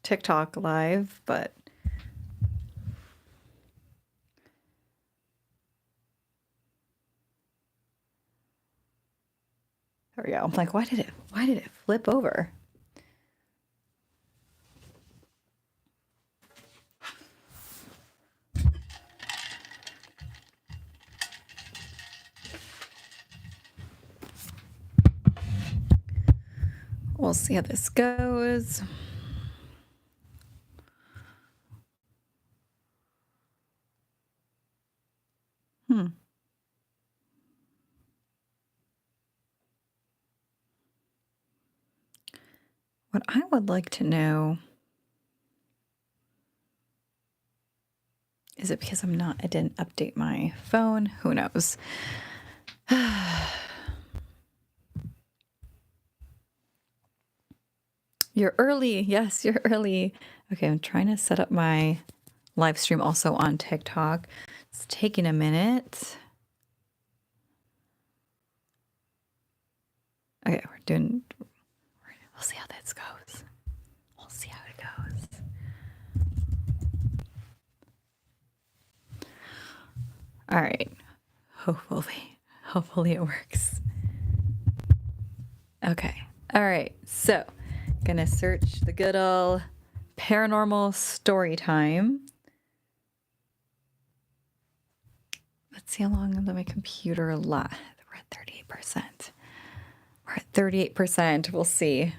TikTok live, but there we go. I'm like, why did it flip over? We'll see how this goes. What I would like to know is it because I didn't update my phone? Who knows? You're early. Yes, you're early. Okay, I'm trying to set up my live stream also on TikTok. It's taking a minute. Okay, we'll see how this goes. We'll see how it goes. All right. Hopefully it works. Okay. All right. So, gonna search the good old paranormal story time. Let's see how long my computer lasts. We're at 38%. We're at 38%. We'll see.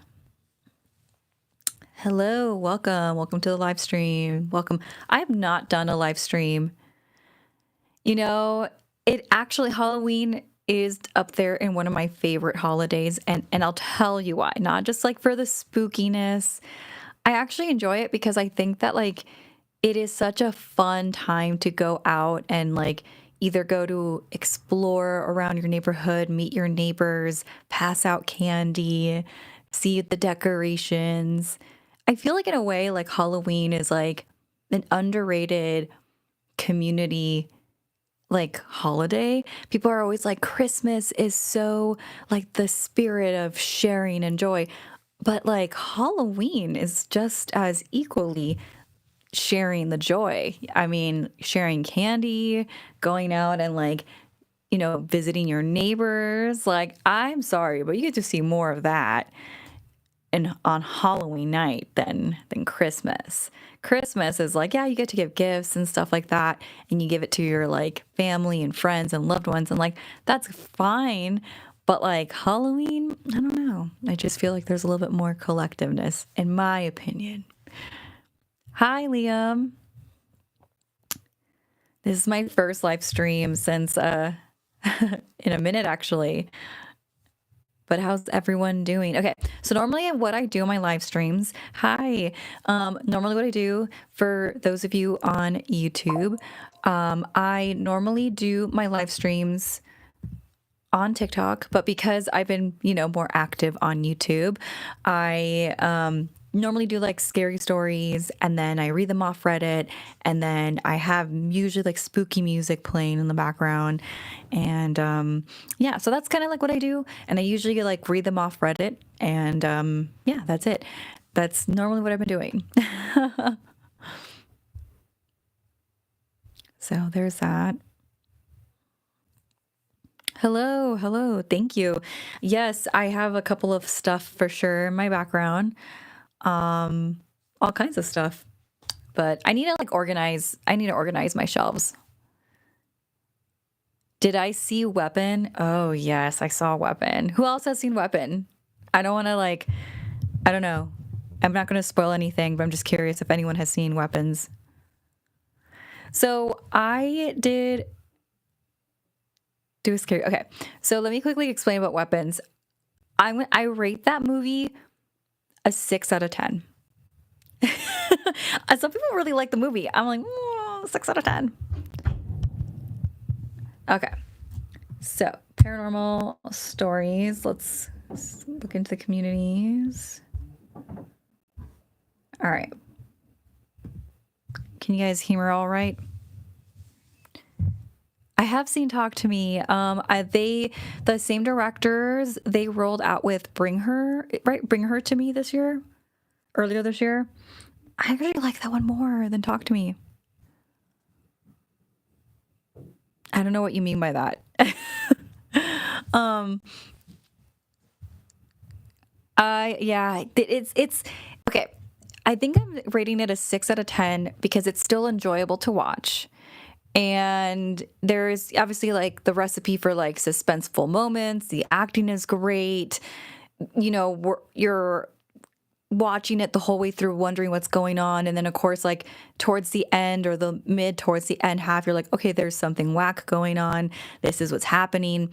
Hello, welcome to the live stream. Welcome. I have not done a live stream. You know, Halloween is up there in one of my favorite holidays, and I'll tell you why. Not just like for the spookiness. I actually enjoy it because I think that like it is such a fun time to go out and like either go to explore around your neighborhood, meet your neighbors, pass out candy, see the decorations. I feel like in a way like Halloween is like an underrated community like holiday. People are always like Christmas is so like the spirit of sharing and joy, but like Halloween is just as equally sharing the joy. I mean, sharing candy, going out and like, visiting your neighbors. Like, I'm sorry, but you get to see more of that and on Halloween night than Christmas. Christmas is like, yeah, you get to give gifts and stuff like that, and you give it to your like family and friends and loved ones, and like that's fine. But like Halloween, I don't know. I just feel like there's a little bit more collectiveness, in my opinion. Hi, Liam. This is my first live stream since in a minute actually. But how's everyone doing? Okay, so normally what I do on my live streams, normally what I do for those of you on YouTube, I normally do my live streams on TikTok, but because I've been, more active on YouTube, I normally do like scary stories, and then I read them off Reddit, and then I have usually like spooky music playing in the background, and yeah, so that's kind of like what I do, and I usually like read them off Reddit, and yeah, that's it. That's normally what I've been doing. So there's that. Hello. Thank you. Yes, I have a couple of stuff for sure in my background. All kinds of stuff. But I need to organize my shelves. Did I see Weapon? Oh, yes, I saw Weapon. Who else has seen Weapon? I don't want to I don't know. I'm not going to spoil anything, but I'm just curious if anyone has seen Weapons. So I did do a scary. Okay, so let me quickly explain about Weapons. I rate that movie a 6 out of 10. Some people really like the movie. I'm like, 6 out of 10. Okay, so paranormal stories. Let's look into the communities. All right. Can you guys hear me all right? I have seen Talk to Me. The same directors, they rolled out with Bring Her to Me earlier this year. I actually like that one more than Talk to Me. I don't know what you mean by that. um, it's okay. I think I'm rating it a 6 out of 10 because it's still enjoyable to watch. And there's obviously like the recipe for like suspenseful moments. The acting is great. You're watching it the whole way through, wondering what's going on. And then, of course, like towards the end or the mid towards the end half, you're like, okay, there's something whack going on. This is what's happening.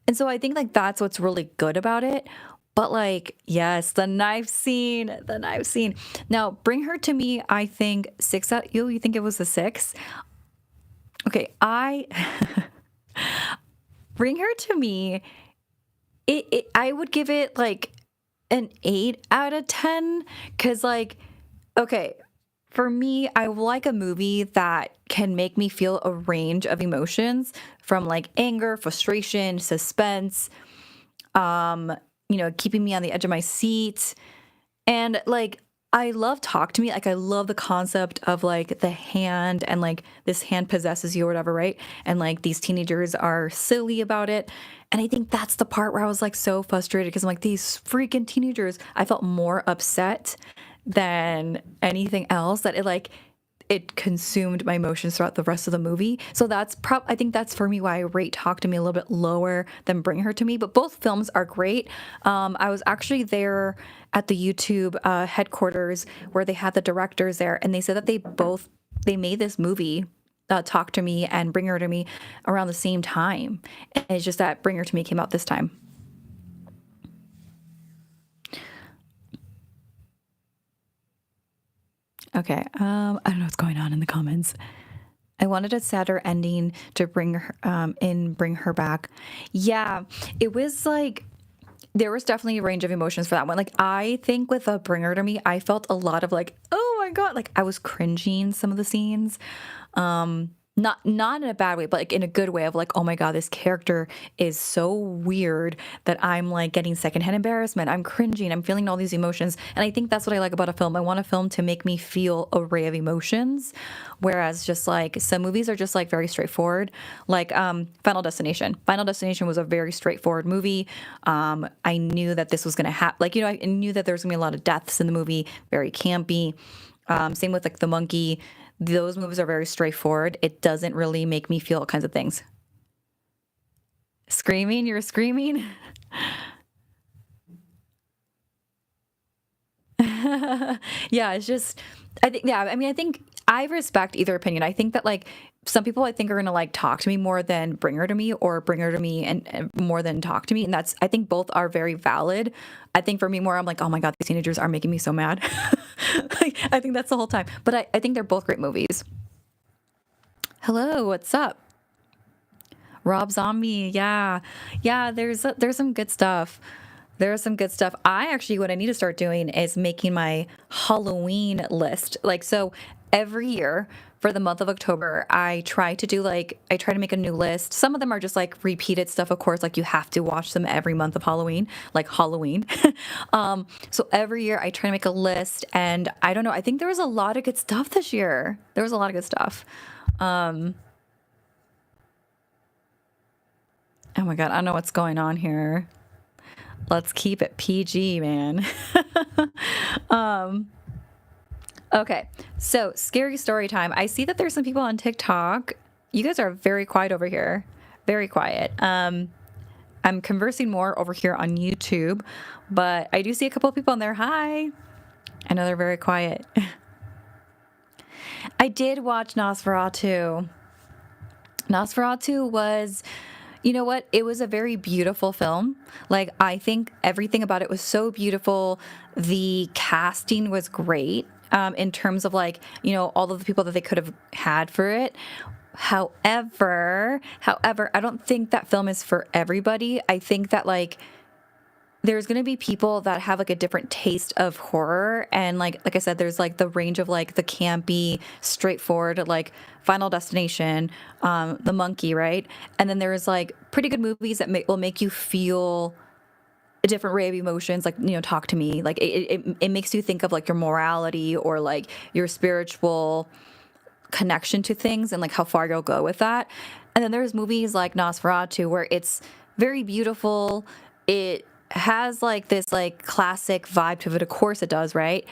And so I think like that's what's really good about it. But like, yes, the knife scene, the knife scene. Now, Bring Her to Me, I think six out. You think it was a 6? Okay, I Bring Her to Me. I would give it like an 8 out of 10 because like, okay, for me, I like a movie that can make me feel a range of emotions from like anger, frustration, suspense, um, keeping me on the edge of my seat. And like, I love Talk to Me. Like, I love the concept of like the hand and like this hand possesses you or whatever, right? And like these teenagers are silly about it. And I think that's the part where I was like so frustrated because I'm like, these freaking teenagers, I felt more upset than anything else that it consumed my emotions throughout the rest of the movie. So I think that's for me why I rate Talk to Me a little bit lower than Bring Her to Me. But both films are great. I was actually there at the YouTube headquarters where they had the directors there, and they said that they made this movie. Talk to Me and Bring Her to Me around the same time. And it's just that Bring Her to Me came out this time. Okay. I don't know what's going on in the comments. I wanted a sadder ending to bring her back. Yeah, it was like there was definitely a range of emotions for that one. Like I think with a Bring Her to Me, I felt a lot of like, oh my god, like I was cringing some of the scenes. Not in a bad way, but like in a good way of like, oh my god, this character is so weird that I'm like getting secondhand embarrassment. I'm cringing. I'm feeling all these emotions, and I think that's what I like about a film. I want a film to make me feel an array of emotions, whereas just like some movies are just like very straightforward. Like Final Destination. Final Destination was a very straightforward movie. I knew that this was gonna happen. Like I knew that there was gonna be a lot of deaths in the movie. Very campy. Same with like The Monkey. Those movies are very straightforward. It doesn't really make me feel all kinds of things. Screaming? You're screaming? Yeah, it's just, I think, yeah, I mean, I think I respect either opinion. I think that, like, some people I think are going to like talk to me more than Bring Her to Me or Bring Her to Me and more than Talk to Me. And I think both are very valid. I think for me, more, I'm like, oh my God, these teenagers are making me so mad. Like, I think that's the whole time. But I think they're both great movies. Hello, what's up? Rob Zombie, yeah, yeah. There's some good stuff. There's some good stuff. What I need to start doing is making my Halloween list. Like so, every year for the month of October, I try to make a new list. Some of them are just like repeated stuff. Of course, like you have to watch them every month of Halloween, like Halloween. So every year I try to make a list, and I don't know. I think there was a lot of good stuff this year. There was a lot of good stuff. Um, oh my God, I don't know what's going on here. Let's keep it PG, man. um, okay, so scary story time. I see that there's some people on TikTok. You guys are very quiet over here. Very quiet. I'm conversing more over here on YouTube, but I do see a couple of people on there. Hi. I know they're very quiet. I did watch Nosferatu. Nosferatu was, you know what? It was a very beautiful film. Like, I think everything about it was so beautiful. The casting was great in terms of, like, all of the people that they could have had for it. However, I don't think that film is for everybody. I think that, like, there's going to be people that have like a different taste of horror, and like I said, there's like the range of like the campy straightforward like Final Destination, The Monkey, right? And then there's like pretty good movies that will make you feel a different ray of emotions, like, talk to me. Like it makes you think of like your morality or like your spiritual connection to things and like how far you'll go with that. And then there's movies like Nosferatu where it's very beautiful. It has like this like classic vibe to it. Of course it does, right?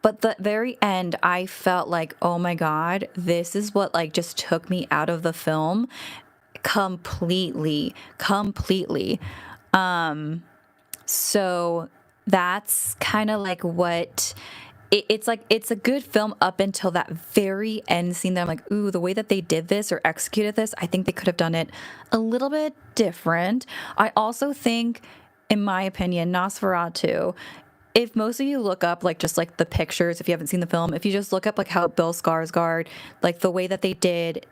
But the very end, I felt like, oh my God, this is what like just took me out of the film completely, completely. So that's kind of like what it's like. It's a good film up until that very end scene that I'm like, ooh, the way that they did this or executed this, I think they could have done it a little bit different. I also think, in my opinion, Nosferatu, if most of you look up like just like the pictures, if you haven't seen the film, if you just look up like how Bill Skarsgård, like the way that they did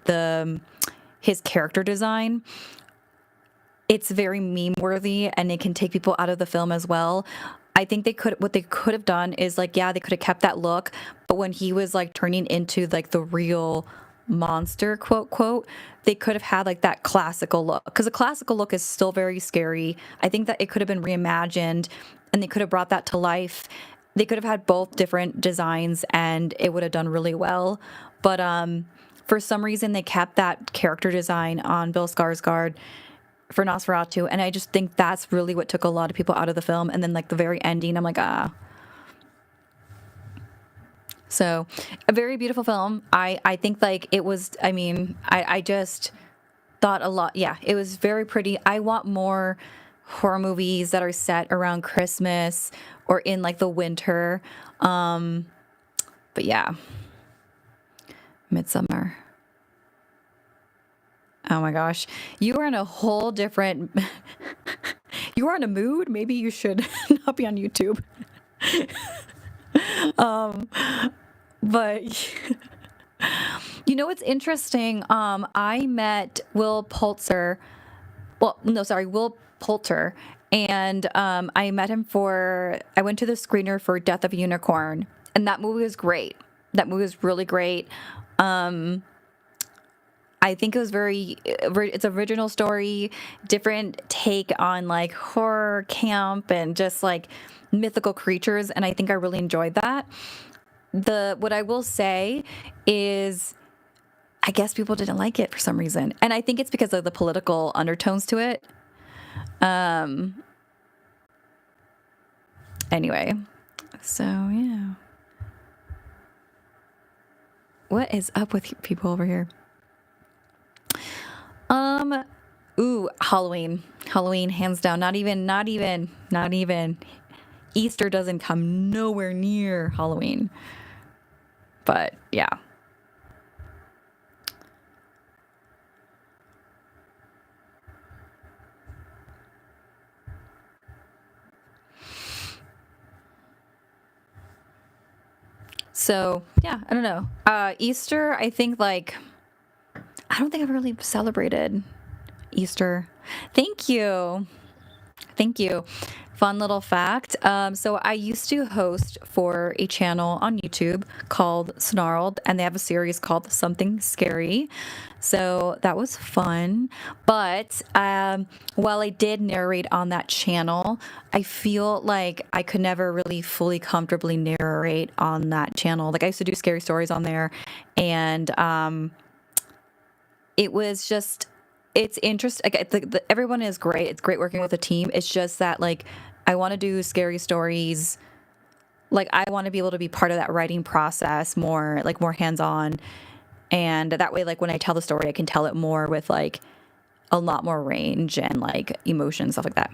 his character design, it's very meme worthy and it can take people out of the film as well. I think what they could have done is like, yeah, they could have kept that look, but when he was like turning into like the real monster, quote, quote, they could have had like that classical look, because the classical look is still very scary. I think that it could have been reimagined and they could have brought that to life. They could have had both different designs and it would have done really well. But for some reason, they kept that character design on Bill Skarsgård for Nosferatu, and I just think that's really what took a lot of people out of the film. And then like the very ending, I'm like, ah. So a very beautiful film. I think like it was, I mean, I just thought a lot. Yeah, it was very pretty. I want more horror movies that are set around Christmas or in like the winter. But yeah, Midsummer. Oh my gosh. You are in a whole different you are in a mood. Maybe you should not be on YouTube. But you know what's interesting? I met Will Poulter. Well, no, sorry, Will Poulter. And I met him I went to the screener for Death of a Unicorn. And that movie was great. That movie was really great. I think it was it's original story, different take on like horror camp and just like mythical creatures. And I think I really enjoyed that. What I will say is, I guess people didn't like it for some reason. And I think it's because of the political undertones to it. Anyway, so yeah. What is up with people over here? Halloween. Halloween, hands down. Not even. Easter doesn't come nowhere near Halloween. But yeah. So yeah, I don't know. Easter, I think like, I don't think I've really celebrated Easter. Thank you. Thank you. Fun little fact. So I used to host for a channel on YouTube called Snarled, and they have a series called Something Scary. So that was fun. But while I did narrate on that channel, I feel like I could never really fully comfortably narrate on that channel. Like I used to do scary stories on there, and it was just, it's interesting. Like, everyone is great. It's great working with a team. It's just that like I want to do scary stories. Like I want to be able to be part of that writing process more, like more hands-on. And that way, like when I tell the story, I can tell it more with like a lot more range and like emotion, stuff like that.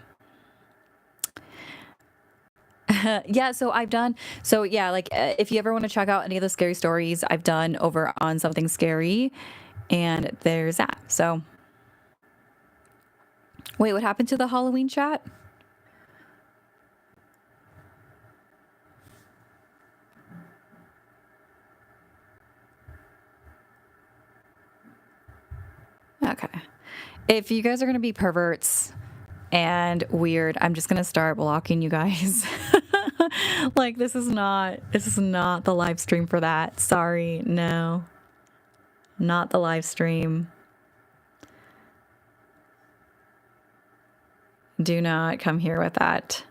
Yeah, so if you ever want to check out any of the scary stories I've done over on Something Scary, and there's that. So wait, what happened to the Halloween chat? Okay. If you guys are going to be perverts and weird, I'm just going to start blocking you guys. Like this is not the live stream for that. Sorry. No. Not the live stream. Do not come here with that.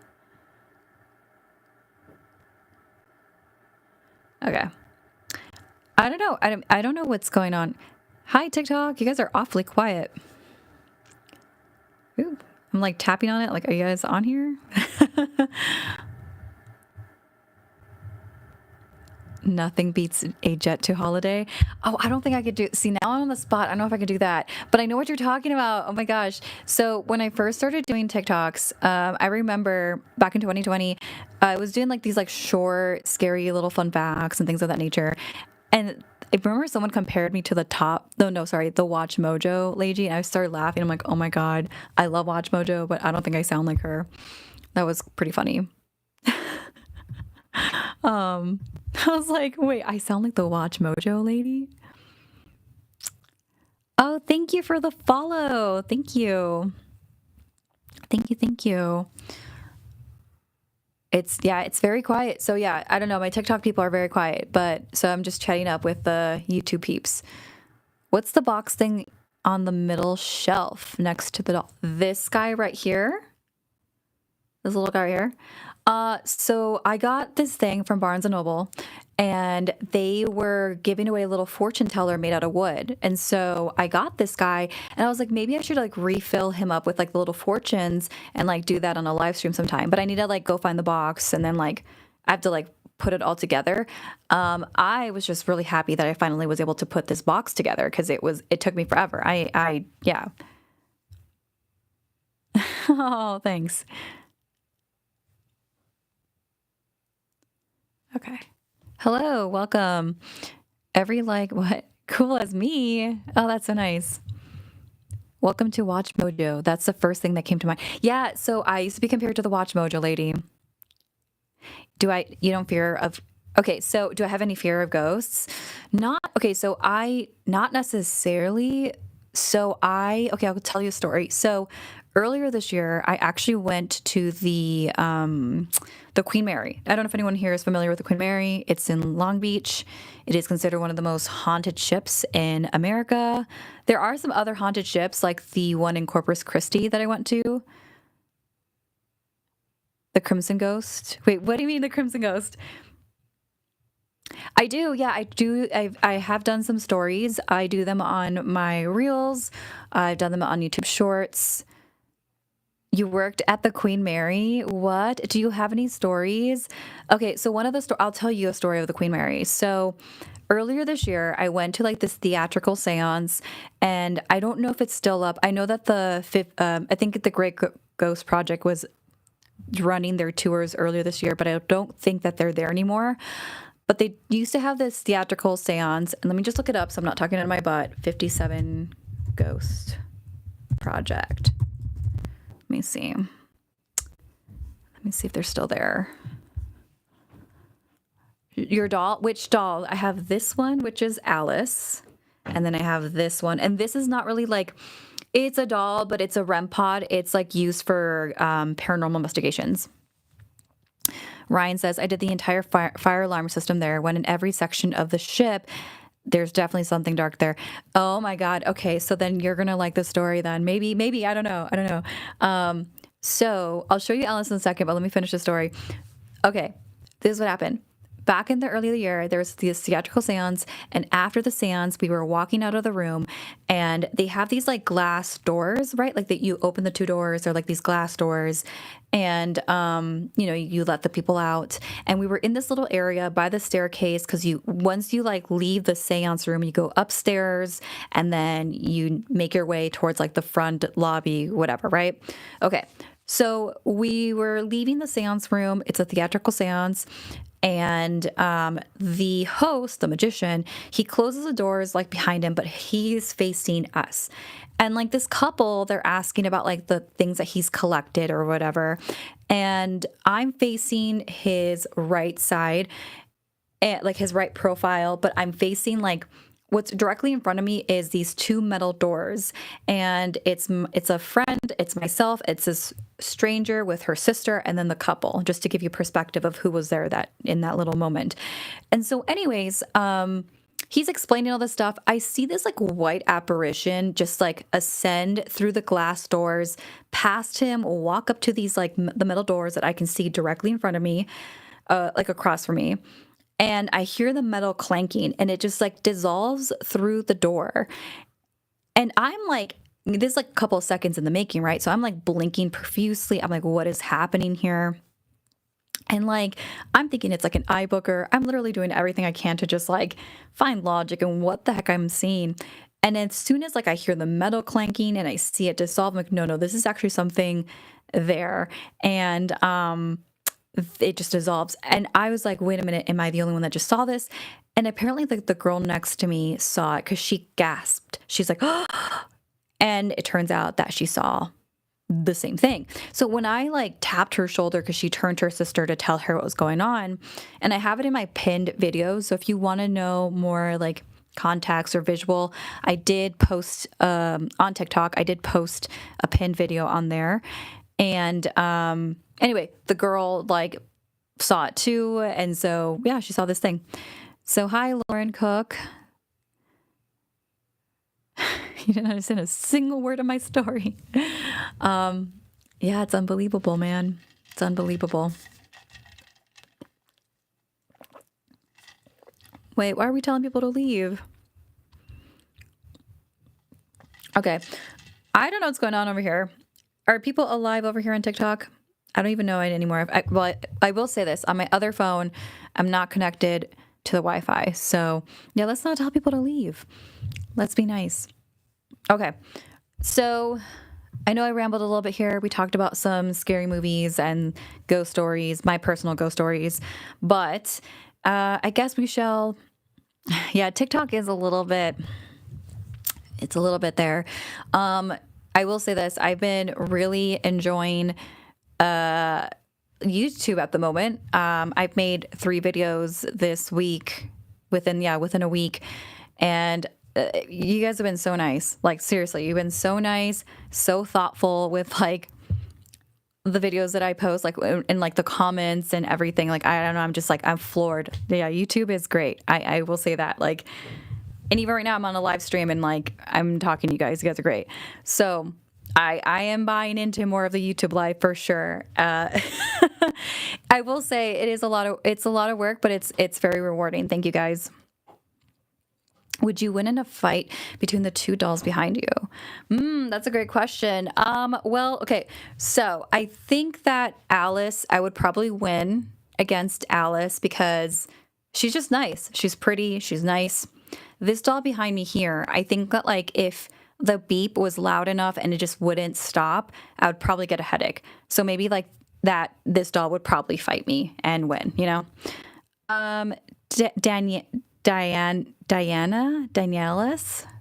Okay. I don't know. I don't know what's going on. Hi, TikTok. You guys are awfully quiet. Ooh, I'm like tapping on it. Like, are you guys on here? Nothing beats a jet to holiday. Oh, I don't think I could do. See, now I'm on the spot. I don't know if I could do that, but I know what you're talking about. Oh my gosh! So when I first started doing TikToks, I remember back in 2020, I was doing like these like short, scary little fun facts and things of that nature. And I remember someone compared me to the top. No, sorry, the Watch Mojo lady, and I started laughing. I'm like, oh my god, I love Watch Mojo, but I don't think I sound like her. That was pretty funny. Um, I was like, wait, I sound like the Watch Mojo lady? Oh, thank you for the follow. Thank you. Thank you. Thank you. It's very quiet. So yeah, I don't know. My TikTok people are very quiet, but so I'm just chatting up with the YouTube peeps. What's the box thing on the middle shelf next to the doll? This guy right here. This little guy right here. So I got this thing from Barnes and Noble, and they were giving away a little fortune teller made out of wood. And so I got this guy, and I was like, maybe I should like refill him up with like the little fortunes and like do that on a live stream sometime. But I need to like go find the box, and then like I have to like put it all together. I was just really happy that I finally was able to put this box together because it took me forever. Yeah. Oh, thanks. Okay. Hello, welcome. Every like what? Cool as me. Oh, that's so nice. Welcome to Watch Mojo. That's the first thing that came to mind. Yeah, so I used to be compared to the Watch Mojo lady. You don't fear of, okay, so do I have any fear of ghosts? Not, okay, so not necessarily. Okay, I'll tell you a story. So earlier this year, I actually went to the Queen Mary. I don't know if anyone here is familiar with the Queen Mary. It's in Long Beach. It is considered one of the most haunted ships in America. There are some other haunted ships, like the one in Corpus Christi that I went to. The Crimson Ghost. Wait, what do you mean the Crimson Ghost? I do. Yeah, I do. I have done some stories. I do them on my reels. I've done them on YouTube Shorts. You worked at the Queen Mary. What? Do you have any stories? Okay, so I'll tell you a story of the Queen Mary. So earlier this year, I went to like this theatrical seance, and I don't know if it's still up. I know that I think the Great Ghost Project was running their tours earlier this year, but I don't think that they're there anymore. But they used to have this theatrical seance, and let me just look it up so I'm not talking out of my butt. 57 Ghost Project. Let me see. Let me see if they're still there. Your doll? Which doll? I have this one, which is Alice. And then I have this one. And this is not really like, it's a doll, but it's a REM pod. It's like used for paranormal investigations. Ryan says, I did the entire fire alarm system there. Went in every section of the ship. There's definitely something dark there. Oh my God. Okay. So then you're going to like the story then. Maybe. I don't know. So I'll show you Alice in a second, but let me finish the story. Okay. This is what happened. Back in the early of the year, there was this theatrical seance, and after the seance, we were walking out of the room, and they have these like glass doors, right? Like that you open the two doors, they're like these glass doors, and you let the people out. And we were in this little area by the staircase because once you like leave the seance room, you go upstairs, and then you make your way towards like the front lobby, whatever, right? Okay. So we were leaving the seance room. It's a theatrical seance. And the host, the magician, he closes the doors like behind him, but he's facing us. And like this couple, they're asking about like the things that he's collected or whatever. And I'm facing his right side, like his right profile, but I'm facing like what's directly in front of me is these two metal doors, and it's a friend, it's myself, it's this stranger with her sister, and then the couple, just to give you perspective of who was there in that little moment. And so anyways, he's explaining all this stuff. I see this like white apparition just like ascend through the glass doors, past him, walk up to these like the metal doors that I can see directly in front of me, like across from me. And I hear the metal clanking and it just like dissolves through the door. And I'm like, this is like a couple of seconds in the making, right? So I'm like blinking profusely. I'm like, what is happening here? And like, I'm thinking it's like an eye booker. I'm literally doing everything I can to just like find logic and what the heck I'm seeing. And as soon as like I hear the metal clanking and I see it dissolve, I'm like, no, this is actually something there. And it just dissolves. And I was like, wait a minute, am I the only one that just saw this? And apparently like the girl next to me saw it because she gasped. She's like, oh, and it turns out that she saw the same thing. So when I like tapped her shoulder because she turned to her sister to tell her what was going on, and I have it in my pinned videos. So if you want to know more like context or visual, I did post on TikTok. I did post a pinned video on there, and anyway, the girl like saw it too, and so yeah, she saw this thing. So hi, Lauren Cook. You didn't understand a single word of my story. Yeah, it's unbelievable, man. It's unbelievable. Wait, why are we telling people to leave? Okay. I don't know what's going on over here. Are people alive over here on TikTok? I don't even know it anymore. I will say this. On my other phone, I'm not connected to the Wi-Fi. So, yeah, let's not tell people to leave. Let's be nice. Okay. So I know I rambled a little bit here. We talked about some scary movies and ghost stories, my personal ghost stories. But I guess we shall. Yeah, TikTok is a little bit. It's a little bit there. I will say this. I've been really enjoying YouTube at the moment. I've made 3 videos this week within a week. And you guys have been so nice. Like, seriously, you've been so nice, so thoughtful with like the videos that I post, like in like the comments and everything. Like, I don't know. I'm just like, I'm floored. Yeah, YouTube is great. I will say that. Like, and even right now I'm on a live stream and like I'm talking to you guys. You guys are great. So I am buying into more of the YouTube live for sure. I will say it's a lot of work, but it's very rewarding. Thank you guys. Would you win in a fight between the 2 dolls behind you? That's a great question. Well, okay. So I think that I would probably win against Alice because she's just nice. She's pretty. She's nice. This doll behind me here, I think that like if the beep was loud enough and it just wouldn't stop, I would probably get a headache. So maybe like that, this doll would probably fight me and win, you know? Daniela's.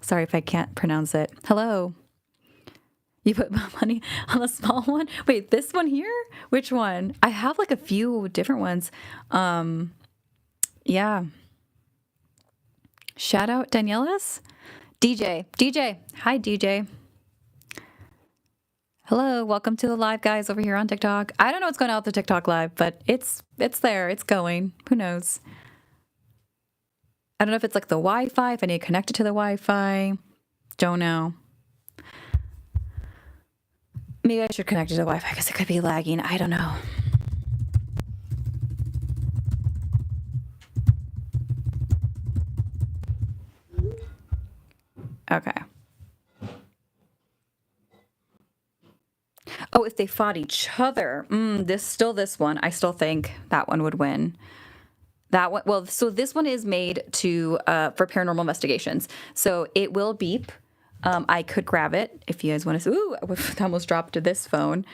Sorry if I can't pronounce it. Hello. You put money on the small one? Wait, this one here? Which one? I have like a few different ones. Yeah. Shout out Daniela's. DJ. Hi, DJ. Hello. Welcome to the live, guys, over here on TikTok. I don't know what's going on with the TikTok live, but it's there. It's going. Who knows? I don't know if it's like the Wi-Fi, if I need to connect it to the Wi-Fi. Don't know. Maybe I should connect it to the Wi-Fi because it could be lagging. I don't know. Okay. Oh, if they fought each other. This one. I still think that one would win. That one. Well, so this one is made for paranormal investigations. So it will beep. I could grab it if you guys want to. Ooh, I almost dropped this phone.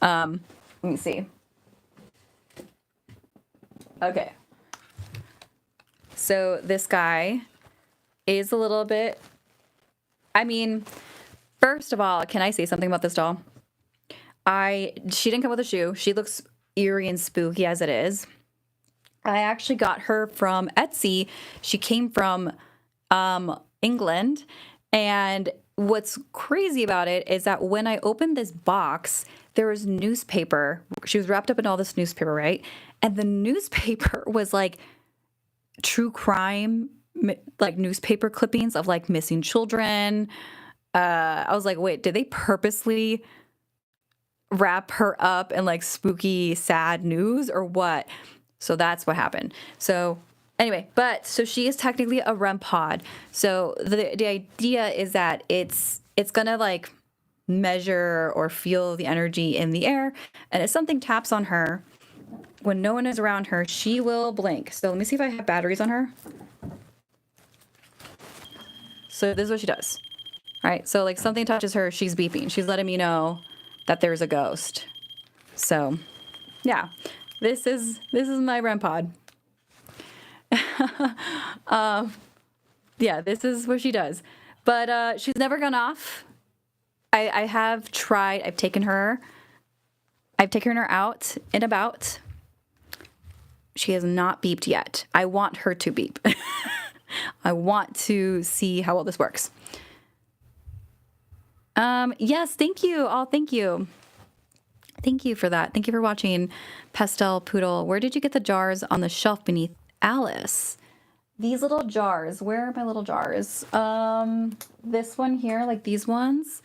Let me see. Okay. So this guy is a little bit. I mean, first of all, can I say something about this doll? She didn't come with a shoe. She looks eerie and spooky as it is. I actually got her from Etsy. She came from England. And what's crazy about it is that when I opened this box, there was newspaper. She was wrapped up in all this newspaper, right? And the newspaper was like true crime like newspaper clippings of like missing children. I was like, wait, did they purposely wrap her up in like spooky, sad news or what? So that's what happened. So anyway, but so she is technically a REM pod. So the idea is that it's gonna like measure or feel the energy in the air, and if something taps on her when no one is around her, she will blink. So let me see if I have batteries on her. So this is what she does. All right, so like something touches her, she's beeping. She's letting me know that there's a ghost. So, yeah, this is my REM pod. Yeah, this is what she does. But she's never gone off. I have tried. I've taken her out and about. She has not beeped yet. I want her to beep. I want to see how well this works. Yes, thank you. Oh, thank you. Thank you for that. Thank you for watching, Pastel Poodle. Where did you get the jars on the shelf beneath Alice? These little jars. Where are my little jars? This one here, like these ones.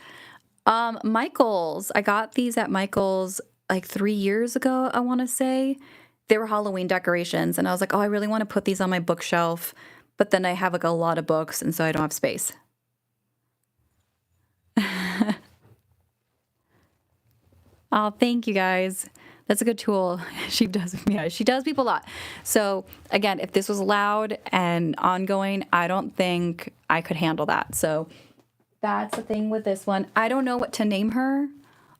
Michael's. I got these at Michael's like 3 years ago, I want to say. They were Halloween decorations, and I was like, oh, I really want to put these on my bookshelf, but then I have like a lot of books, and so I don't have space. Oh, thank you guys. That's a good tool. She does beep a lot. So again, if this was loud and ongoing, I don't think I could handle that. So that's the thing with this one. I don't know what to name her.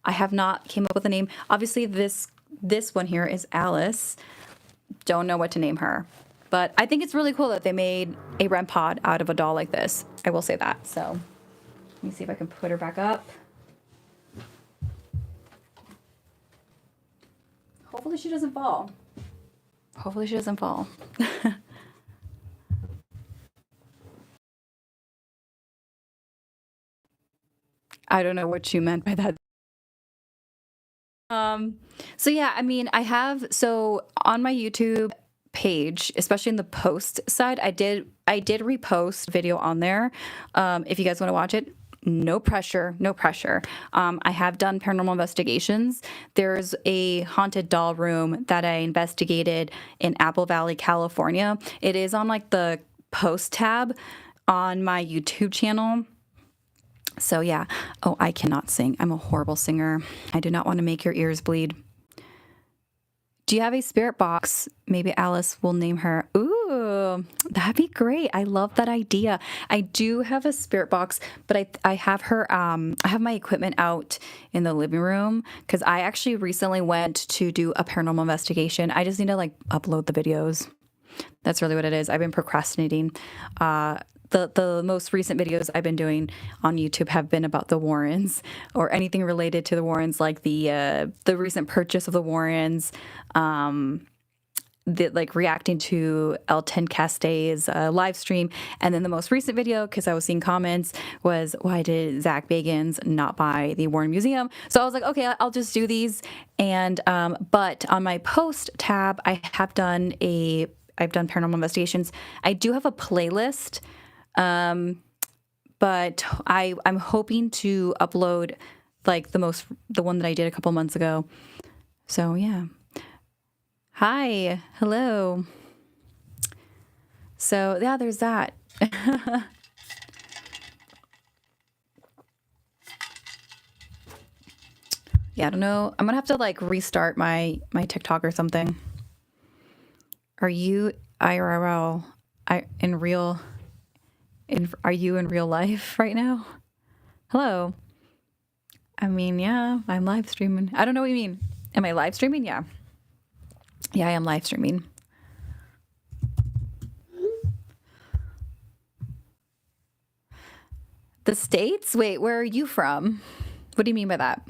I have not came up with a name. Obviously, this one here is Alice. Don't know what to name her. But I think it's really cool that they made a REM pod out of a doll like this. I will say that. So let me see if I can put her back up. Hopefully she doesn't fall. Hopefully she doesn't fall. I don't know what you meant by that. So yeah, I mean, so on my YouTube page, especially in the post side, I did repost video on there. If you guys want to watch it, no pressure. I have done paranormal investigations. There's a haunted doll room that I investigated in Apple Valley, California. It is on like the post tab on my YouTube channel. So yeah. Oh, I cannot sing. I'm a horrible singer. I do not want to make your ears bleed. Do you have a spirit box? Maybe Alice will name her. Ooh, that'd be great. I love that idea. I do have a spirit box, but I have her, I have my equipment out in the living room because I actually recently went to do a paranormal investigation. I just need to like upload the videos. That's really what it is. I've been procrastinating. The most recent videos I've been doing on YouTube have been about the Warrens or anything related to the Warrens, like the recent purchase of the Warrens, like reacting to Elton Castell's live stream, and then the most recent video, because I was seeing comments, was why did Zach Bagans not buy the Warren Museum? So I was like, okay, I'll just do these. And but on my post tab, I've done paranormal investigations. I do have a playlist. But I'm hoping to upload like the one that I did a couple months ago. So yeah. Hi. Hello. So yeah, there's that. Yeah, I don't know. I'm gonna have to like restart my TikTok or something. Are you IRL? Are you in real life right now? Hello. I mean, yeah, I'm live streaming. I don't know what you mean. Am I live streaming? Yeah. Yeah, I am live streaming. The States? Wait, where are you from? What do you mean by that?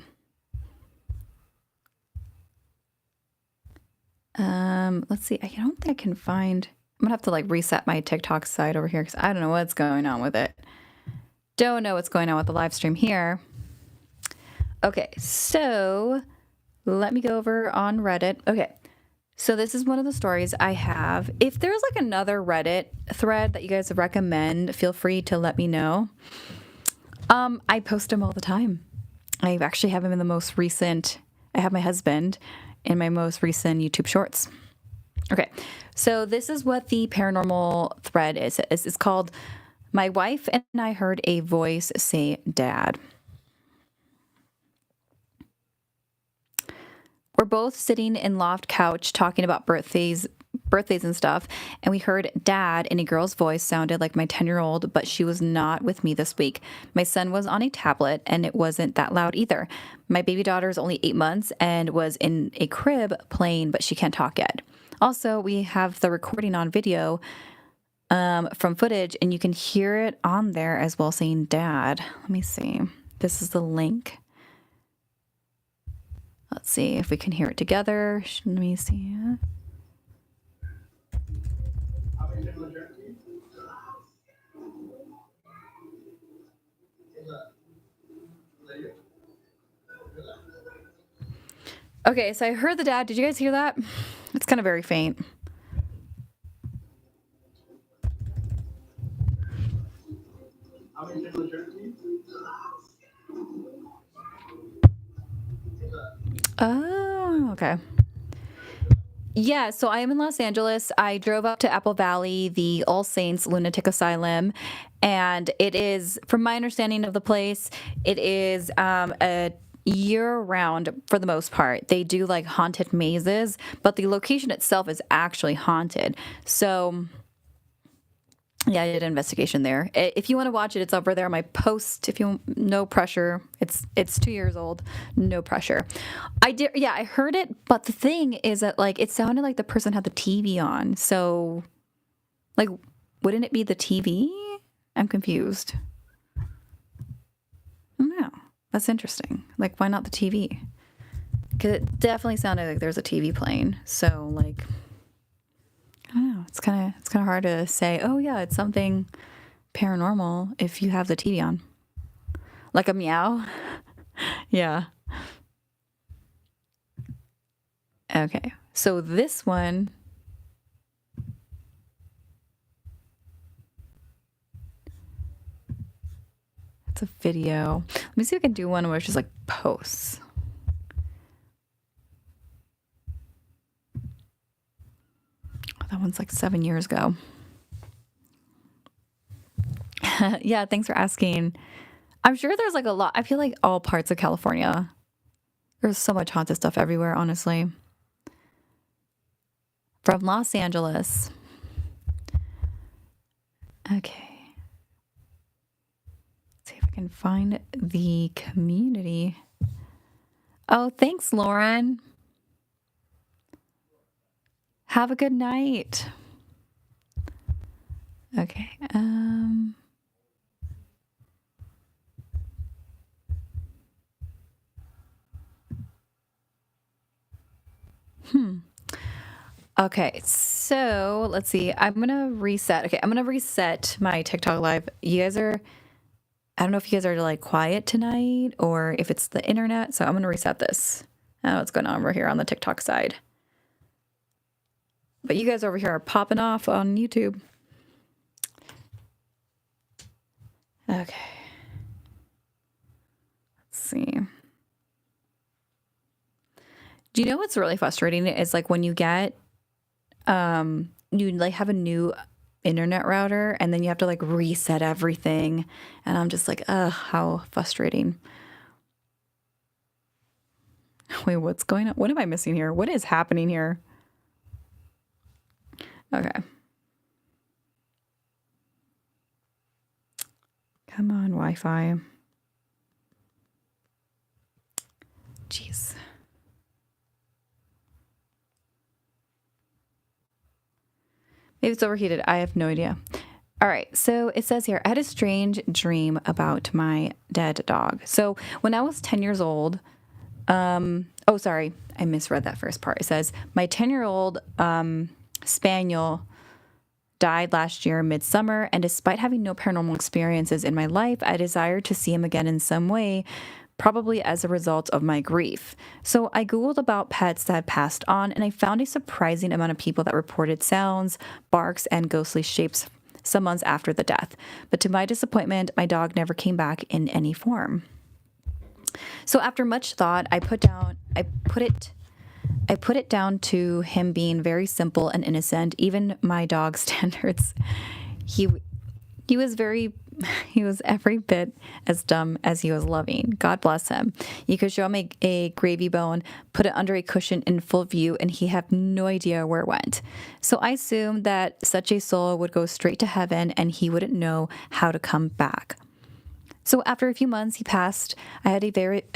Let's see. I don't think I can find. I'm gonna have to like reset my TikTok site over here because I don't know what's going on with it. Don't know what's going on with the live stream here. Okay, so let me go over on Reddit. Okay, So this is one of the stories I have. If there's like another Reddit thread that you guys recommend, feel free to let me know. I post them all the time. I actually have him in the most recent. I have my husband in my most recent YouTube shorts. Okay, so this is what the paranormal thread is. It's called "My Wife and I Heard a Voice Say Dad." We're both sitting in loft couch talking about birthdays and stuff, and we heard dad in a girl's voice sounded like my 10-year-old, but she was not with me this week. My son was on a tablet and it wasn't that loud either. My baby daughter is only 8 months and was in a crib playing, but she can't talk yet. Also, we have the recording on video from footage, and you can hear it on there as well saying dad. Let me see. This is the link. Let's see if we can hear it together. Let me see. Okay, so I heard the dad. Did you guys hear that? It's kind of very faint. Oh, okay. Yeah, so I am in Los Angeles. I drove up to Apple Valley, the All Saints Lunatic Asylum, and it is, from my understanding of the place, it is a year round for the most part. They do like haunted mazes, but the location itself is actually haunted. So yeah, I did an investigation there. If you want to watch it, it's over there on my post. If you no pressure, it's 2 years old, no pressure. I did, yeah, I heard it, but the thing is that like it sounded like the person had the TV on. So, like, wouldn't it be the TV? I'm confused. No, that's interesting. Like, why not the TV? Because it definitely sounded like there's a TV playing. So, like, I don't know. It's kind of hard to say. Oh yeah, it's something paranormal if you have the TV on, like a meow. Yeah. Okay. So this one. It's a video. Let me see if I can do one where it's just like posts. That one's like 7 years ago. Yeah, thanks for asking. I'm sure there's like a lot. I feel like all parts of California, there's so much haunted stuff everywhere, honestly. From Los Angeles. Okay. Let's see if I can find the community. Oh, thanks, Lauren. Have a good night. Okay. Okay, so let's see. I'm gonna reset. Okay, I'm gonna reset my TikTok live. You guys are, I don't know if you guys are like quiet tonight or if it's the internet. So I'm gonna reset this. I don't know what's going on over here on the TikTok side. But you guys over here are popping off on YouTube. Okay. Let's see. Do you know what's really frustrating? It's like when you get, you like have a new internet router and then you have to like reset everything. And I'm just like, ugh, how frustrating. Wait, what's going on? What am I missing here? What is happening here? Okay. Come on, Wi-Fi. Jeez. Maybe it's overheated. I have no idea. All right. So it says here, I had a strange dream about my dead dog. So when I was 10 years old, oh, sorry. I misread that first part. It says, my 10-year-old spaniel died last year midsummer, and despite having no paranormal experiences in my life, I desired to see him again in some way, probably as a result of my grief. So I Googled about pets that had passed on, and I found a surprising amount of people that reported sounds, barks, and ghostly shapes some months after the death. But to my disappointment, my dog never came back in any form. So after much thought, I put it down to him being very simple and innocent, even my dog's standards. He he was very he was every bit as dumb as he was loving. God bless him. You could show him a gravy bone, put it under a cushion in full view, and he had no idea where it went. So I assumed that such a soul would go straight to heaven and he wouldn't know how to come back. So after a few months he passed, I had a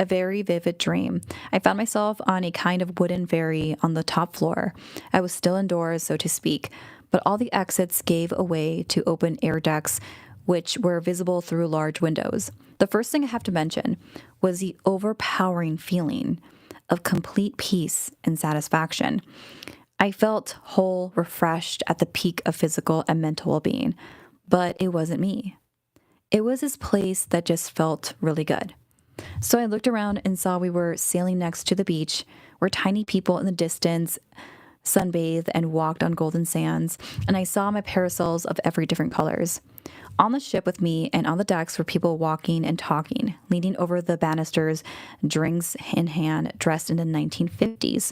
very vivid dream. I found myself on a kind of wooden ferry on the top floor. I was still indoors, so to speak, but all the exits gave away to open air decks, which were visible through large windows. The first thing I have to mention was the overpowering feeling of complete peace and satisfaction. I felt whole, refreshed at the peak of physical and mental well-being, but it wasn't me. It was this place that just felt really good. So I looked around and saw we were sailing next to the beach, where tiny people in the distance sunbathed and walked on golden sands, and I saw my parasols of every different colors. On the ship with me and on the decks were people walking and talking, leaning over the banisters, drinks in hand, dressed in the 1950s.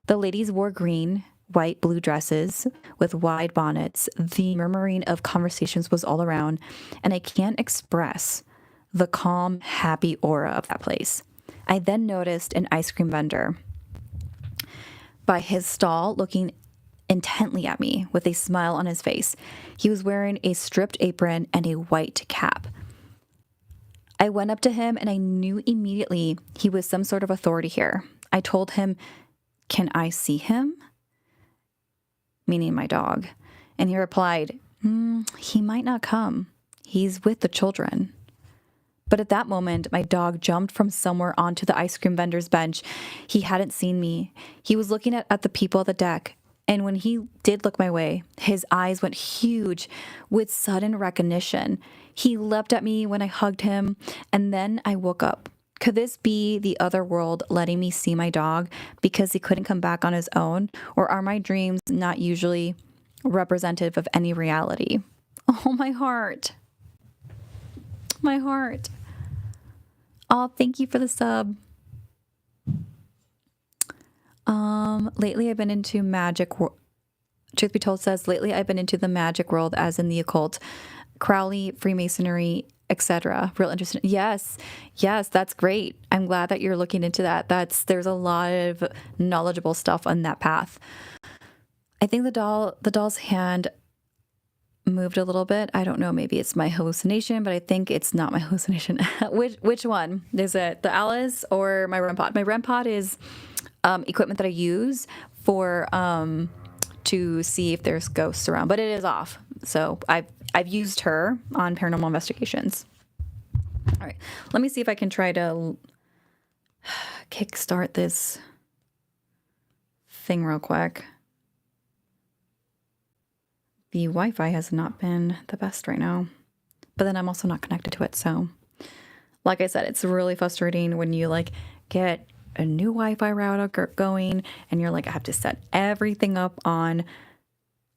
The ladies wore green, white, blue dresses with wide bonnets. The murmuring of conversations was all around, and I can't express the calm, happy aura of that place. I then noticed an ice cream vendor by his stall looking intently at me with a smile on his face. He was wearing a stripped apron and a white cap. I went up to him and I knew immediately he was some sort of authority here. I told him, "Can I see him?" Meaning my dog. And he replied, "He might not come. He's with the children." But at that moment, my dog jumped from somewhere onto the ice cream vendor's bench. He hadn't seen me. He was looking at the people at the deck. And when he did look my way, his eyes went huge with sudden recognition. He leapt at me when I hugged him, and then I woke up. Could this be the other world letting me see my dog because he couldn't come back on his own? Or are my dreams not usually representative of any reality? Oh, my heart. My heart. Oh, thank you for the sub. Lately I've been into Truth be told says, lately I've been into the magic world, as in the occult, Crowley, Freemasonry, etc. Real interesting. Yes, that's great. I'm glad that you're looking into that. There's a lot of knowledgeable stuff on that path. I think the doll's hand moved a little bit. I don't know, maybe it's my hallucination, but I think it's not my hallucination. Which one? Is it the Alice or my REM pod? My REM pod is equipment that I use for to see if there's ghosts around, but it is off. So I've used her on paranormal investigations. All right, let me see if I can try to kickstart this thing real quick. The Wi-Fi has not been the best right now, but then I'm also not connected to it. So like I said, it's really frustrating when you get a new Wi-Fi router going and you're like, I have to set everything up on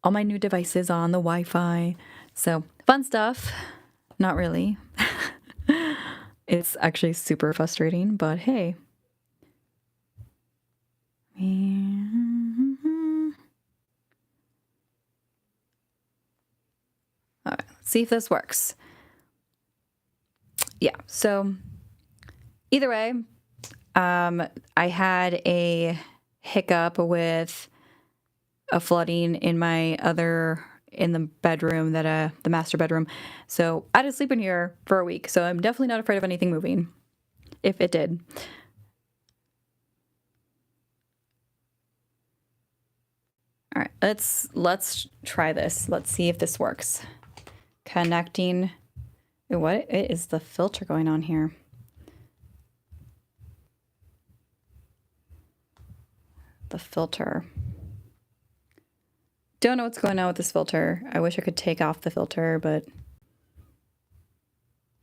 all my new devices on the Wi-Fi. So fun stuff. Not really. It's actually super frustrating, but hey. All right, let's see if this works. Yeah, so either way, I had a hiccup with a flooding in the bedroom, the master bedroom. So I had to sleep in here for a week. So I'm definitely not afraid of anything moving, if it did. All right, let's try this. Let's see if this works. Connecting. What is the filter going on here? The filter. Don't know what's going on with this filter. I wish I could take off the filter, but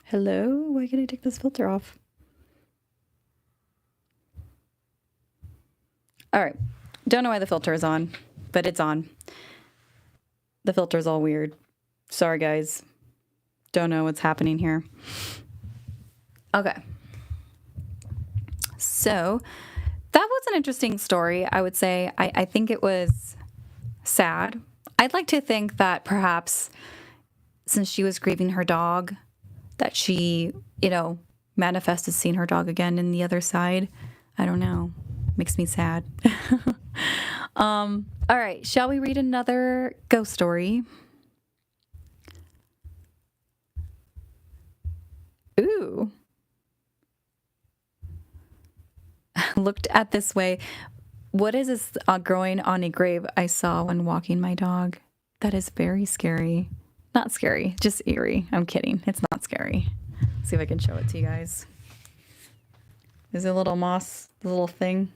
hello? Why can't I take this filter off? All right. Don't know why the filter is on, but it's on. The filter's all weird. Sorry, guys. Don't know what's happening here. Okay. So that was an interesting story, I would say. I think it was sad. I'd like to think that perhaps since she was grieving her dog, that she, manifested seeing her dog again in the other side. I don't know. Makes me sad. All right. Shall we read another ghost story? Ooh. Looked at this way. What is this growing on a grave I saw when walking my dog? That is very scary. Not scary, just eerie. I'm kidding. It's not scary. Let's see if I can show it to you guys. Is it a little moss, the little thing?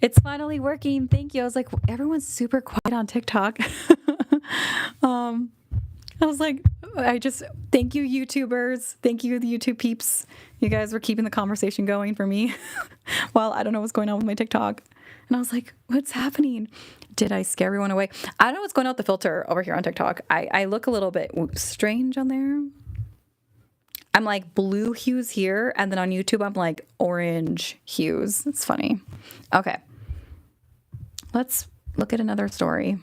It's finally working. Thank you. I was like, everyone's super quiet on TikTok. I was like, thank you, YouTubers. Thank you, the YouTube peeps. You guys were keeping the conversation going for me while I don't know what's going on with my TikTok. And I was like, what's happening? Did I scare everyone away? I don't know what's going on with the filter over here on TikTok. I look a little bit strange on there. I'm like blue hues here. And then on YouTube, I'm like orange hues. It's funny. Okay. Let's look at another story.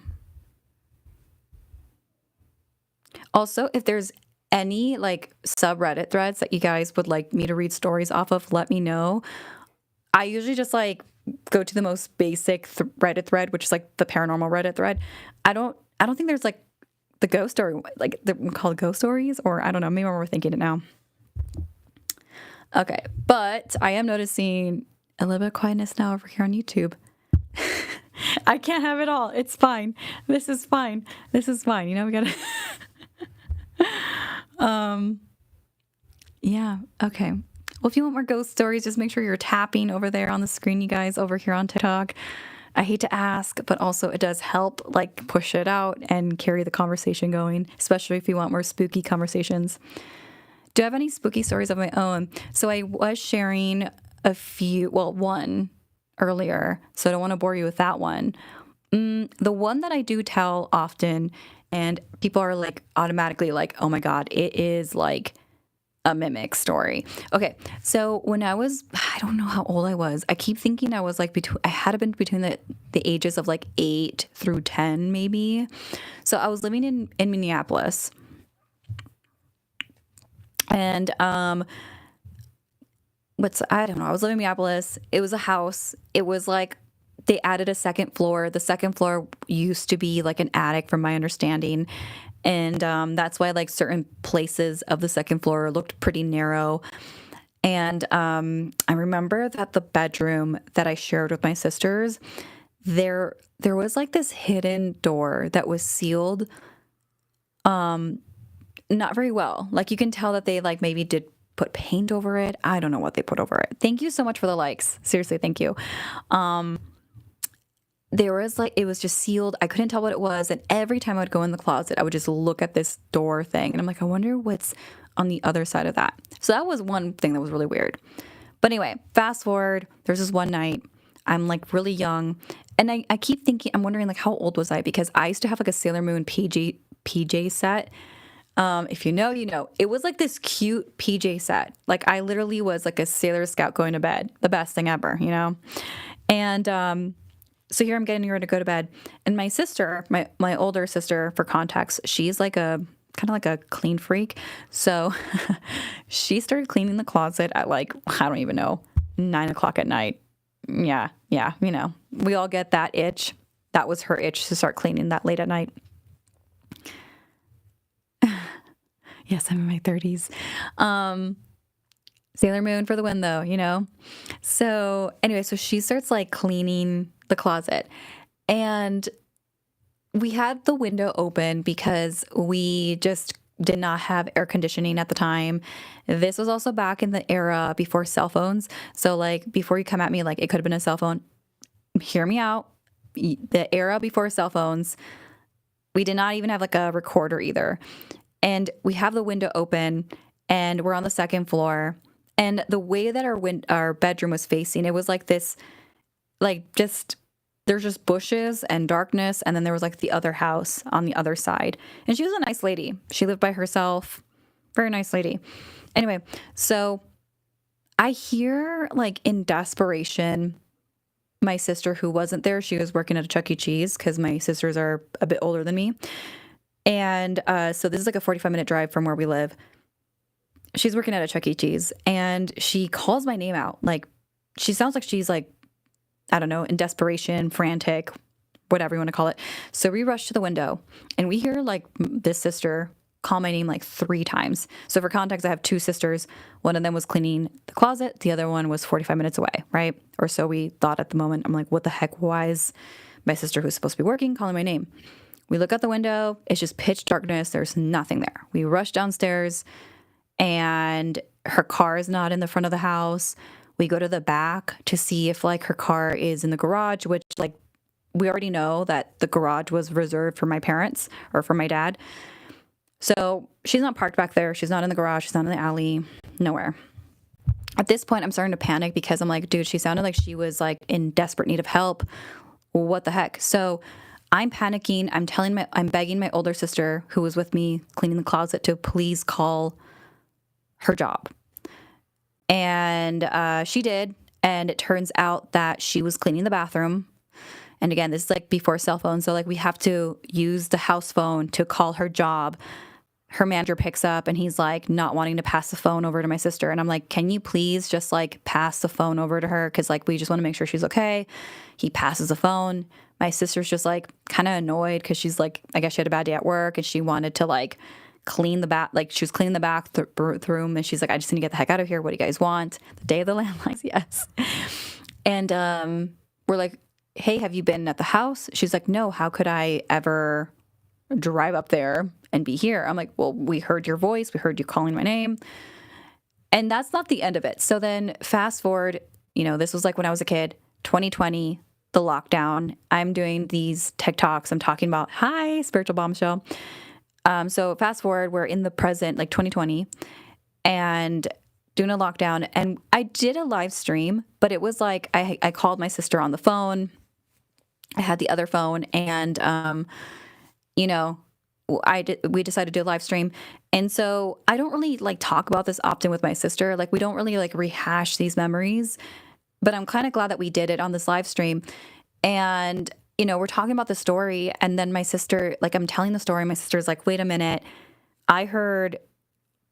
Also, if there's any like subreddit threads that you guys would like me to read stories off of, let me know. I usually just like go to the most basic Reddit thread, which is like the paranormal Reddit thread. I don't think there's like the ghost story, like they're called ghost stories, or I don't know. Maybe I'm overthinking it now. Okay, but I am noticing a little bit of quietness now over here on YouTube. I can't have it all. It's fine. This is fine. We gotta. Yeah. Okay. Well, if you want more ghost stories, just make sure you're tapping over there on the screen, you guys, over here on TikTok. I hate to ask, but also it does help like push it out and carry the conversation going, especially if you want more spooky conversations. Do I have any spooky stories of my own? So I was sharing one earlier, so I don't want to bore you with that one. The one that I do tell often, and people are like automatically like, oh my God, it is like a mimic story. Okay, so when I don't know how old I was. I keep thinking I was like I had been between the ages of like 8 through 10 maybe. So I was living in Minneapolis. And I was living in Minneapolis. It was a house. It was like they added a second floor. The second floor used to be like an attic from my understanding. And that's why like certain places of the second floor looked pretty narrow. And I remember that the bedroom that I shared with my sisters, there was like this hidden door that was sealed not very well. Like you can tell that they like maybe did put paint over it. I don't know what they put over it. Thank you so much for the likes. Seriously, thank you. There was like, it was just sealed. I couldn't tell what it was. And every time I would go in the closet, I would just look at this door thing. And I'm like, I wonder what's on the other side of that. So that was one thing that was really weird. But anyway, fast forward, there's this one night, I'm like really young. And I keep thinking, I'm wondering like, how old was I? Because I used to have like a Sailor Moon PJ set. If you know, you know. It was like this cute PJ set. Like I literally was like a Sailor Scout going to bed. The best thing ever, you know? And so here I'm getting ready to go to bed. And my sister, my older sister, for context, she's like kind of like a clean freak. So she started cleaning the closet at like, I don't even know, 9:00 at night. Yeah, you know. We all get that itch. That was her itch to start cleaning that late at night. Yes, I'm in my 30s. Sailor Moon for the win, though, you know? So anyway, so she starts like cleaning the closet. And we had the window open because we just did not have air conditioning at the time. This was also back in the era before cell phones. So like before you come at me like it could have been a cell phone, hear me out. The era before cell phones, we did not even have like a recorder either. And we have the window open and we're on the second floor. And the way that our bedroom was facing, it was like this, like just there's just bushes and darkness, and then there was like the other house on the other side. And she was a nice lady. She lived by herself. Very nice lady. Anyway, so I hear like in desperation my sister who wasn't there, she was working at a Chuck E. Cheese because my sisters are a bit older than me. And so this is like a 45-minute drive from where we live. She's working at a Chuck E. Cheese and she calls my name out. Like she sounds like she's like, I don't know, in desperation, frantic, whatever you want to call it. So we rush to the window and we hear like this sister call my name like 3 times. So for context, I have 2 sisters. One of them was cleaning the closet. The other one was 45 minutes away, right? Or so we thought at the moment. I'm like, what the heck? Why is my sister who's supposed to be working calling my name? We look out the window. It's just pitch darkness. There's nothing there. We rush downstairs and her car is not in the front of the house. We go to the back to see if like her car is in the garage, which like we already know that the garage was reserved for my parents or for my dad. So she's not parked back there. She's not in the garage. She's not in the alley. Nowhere. At this point, I'm starting to panic because I'm like, dude, she sounded like she was like in desperate need of help. What the heck? So I'm panicking. I'm begging my older sister who was with me cleaning the closet to please call her job. And she did. And it turns out that she was cleaning the bathroom. And again, this is like before cell phones. So like we have to use the house phone to call her job. Her manager picks up and he's like not wanting to pass the phone over to my sister. And I'm like, can you please just like pass the phone over to her? Cause like, we just want to make sure she's okay. He passes the phone. My sister's just like kind of annoyed. Cause she's like, I guess she had a bad day at work and she wanted to like clean the bath. Like she was cleaning the bathroom and she's like, I just need to get the heck out of here. What do you guys want? The day of the landlines. Yes. And, we're like, hey, have you been at the house? She's like, no, how could I ever drive up there and be here? I'm like, well, we heard your voice. We heard you calling my name. And that's not the end of it. So then fast forward, this was like when I was a kid, 2020, the lockdown. I'm doing these TikToks. I'm talking about, hi, spiritual bombshell. So fast forward, we're in the present, like 2020, and doing a lockdown. And I did a live stream, but it was like, I called my sister on the phone. I had the other phone and, we decided to do a live stream. And so I don't really like talk about this often with my sister. Like we don't really like rehash these memories, but I'm kind of glad that we did it on this live stream. And, we're talking about the story. And then my sister, like I'm telling the story. My sister's like, wait a minute. I heard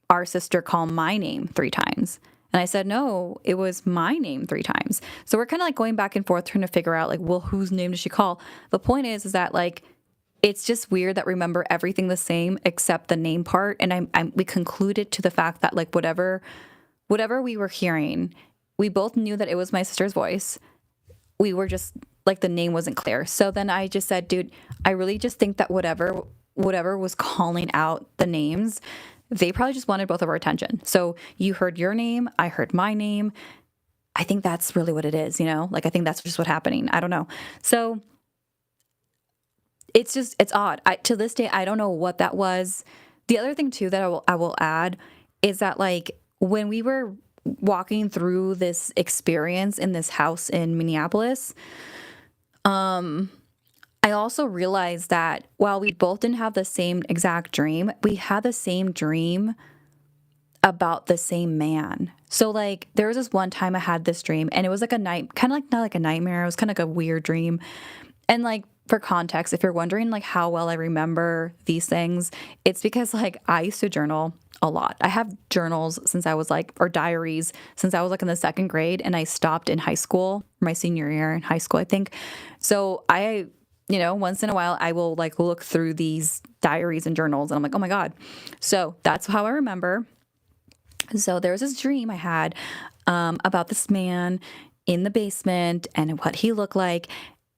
our sister call my name 3 times. And I said, no, it was my name 3 times. So we're kind of like going back and forth trying to figure out like, well, whose name did she call? The point is that like, it's just weird that we remember everything the same except the name part. And we concluded to the fact that like whatever we were hearing, we both knew that it was my sister's voice. We were just like, the name wasn't clear. So then I just said, dude, I really just think that whatever was calling out the names, they probably just wanted both of our attention. So you heard your name, I heard my name. I think that's really what it is, Like, I think that's just what's happening. I don't know. So it's odd. To this day, I don't know what that was. The other thing too that I will add is that like when we were walking through this experience in this house in Minneapolis, I also realized that while we both didn't have the same exact dream, we had the same dream about the same man. So like there was this one time I had this dream and it was like a night, kind of like not like a nightmare. It was kind of like a weird dream. And like for context, if you're wondering like how well I remember these things, it's because like I used to journal a lot. I have journals since I was like, or diaries since I was like in the 2nd grade, and I stopped in high school, my senior year in high school, I think. So I, once in a while I will like look through these diaries and journals and I'm like, oh my God. So that's how I remember. So there was this dream I had about this man in the basement and what he looked like.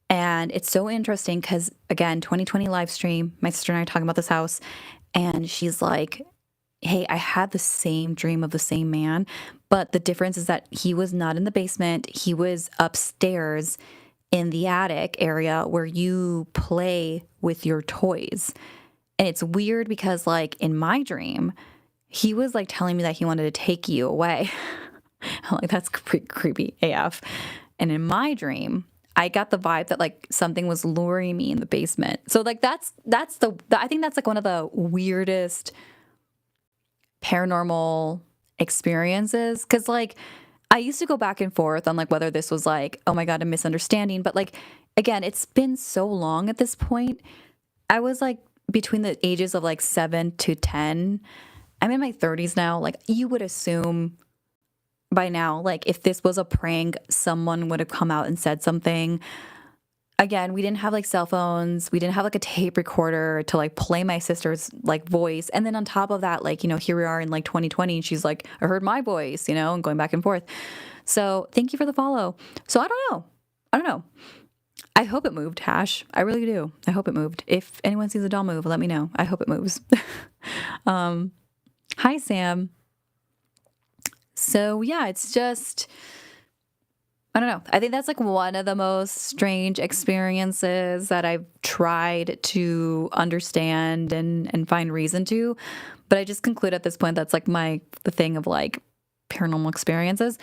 And it's so interesting because, again, 2020 live stream, my sister and I are talking about this house, and she's like, hey, I had the same dream of the same man, but the difference is that he was not in the basement. He was upstairs in the attic area where you play with your toys. And it's weird because, like, in my dream, he was, like, telling me that he wanted to take you away. I'm like, that's creepy AF. And in my dream, I got the vibe that like something was luring me in the basement. So like that's I think that's like one of the weirdest paranormal experiences, cuz like I used to go back and forth on like whether this was like, oh my god, a misunderstanding, but like again, it's been so long at this point. I was like between the ages of like 7 to 10. I'm in my 30s now. Like you would assume by now, like if this was a prank, someone would have come out and said something. Again, we didn't have like cell phones. We didn't have like a tape recorder to like play my sister's like voice. And then on top of that, like, here we are in like 2020 and she's like, I heard my voice, and going back and forth. So thank you for the follow. So I don't know. I don't know. I hope it moved, Hash. I really do. I hope it moved. If anyone sees a doll move, let me know. I hope it moves. Hi, Sam. So yeah, it's just, I don't know. I think that's like one of the most strange experiences that I've tried to understand and find reason to. But I just conclude at this point that's like the thing of like paranormal experiences.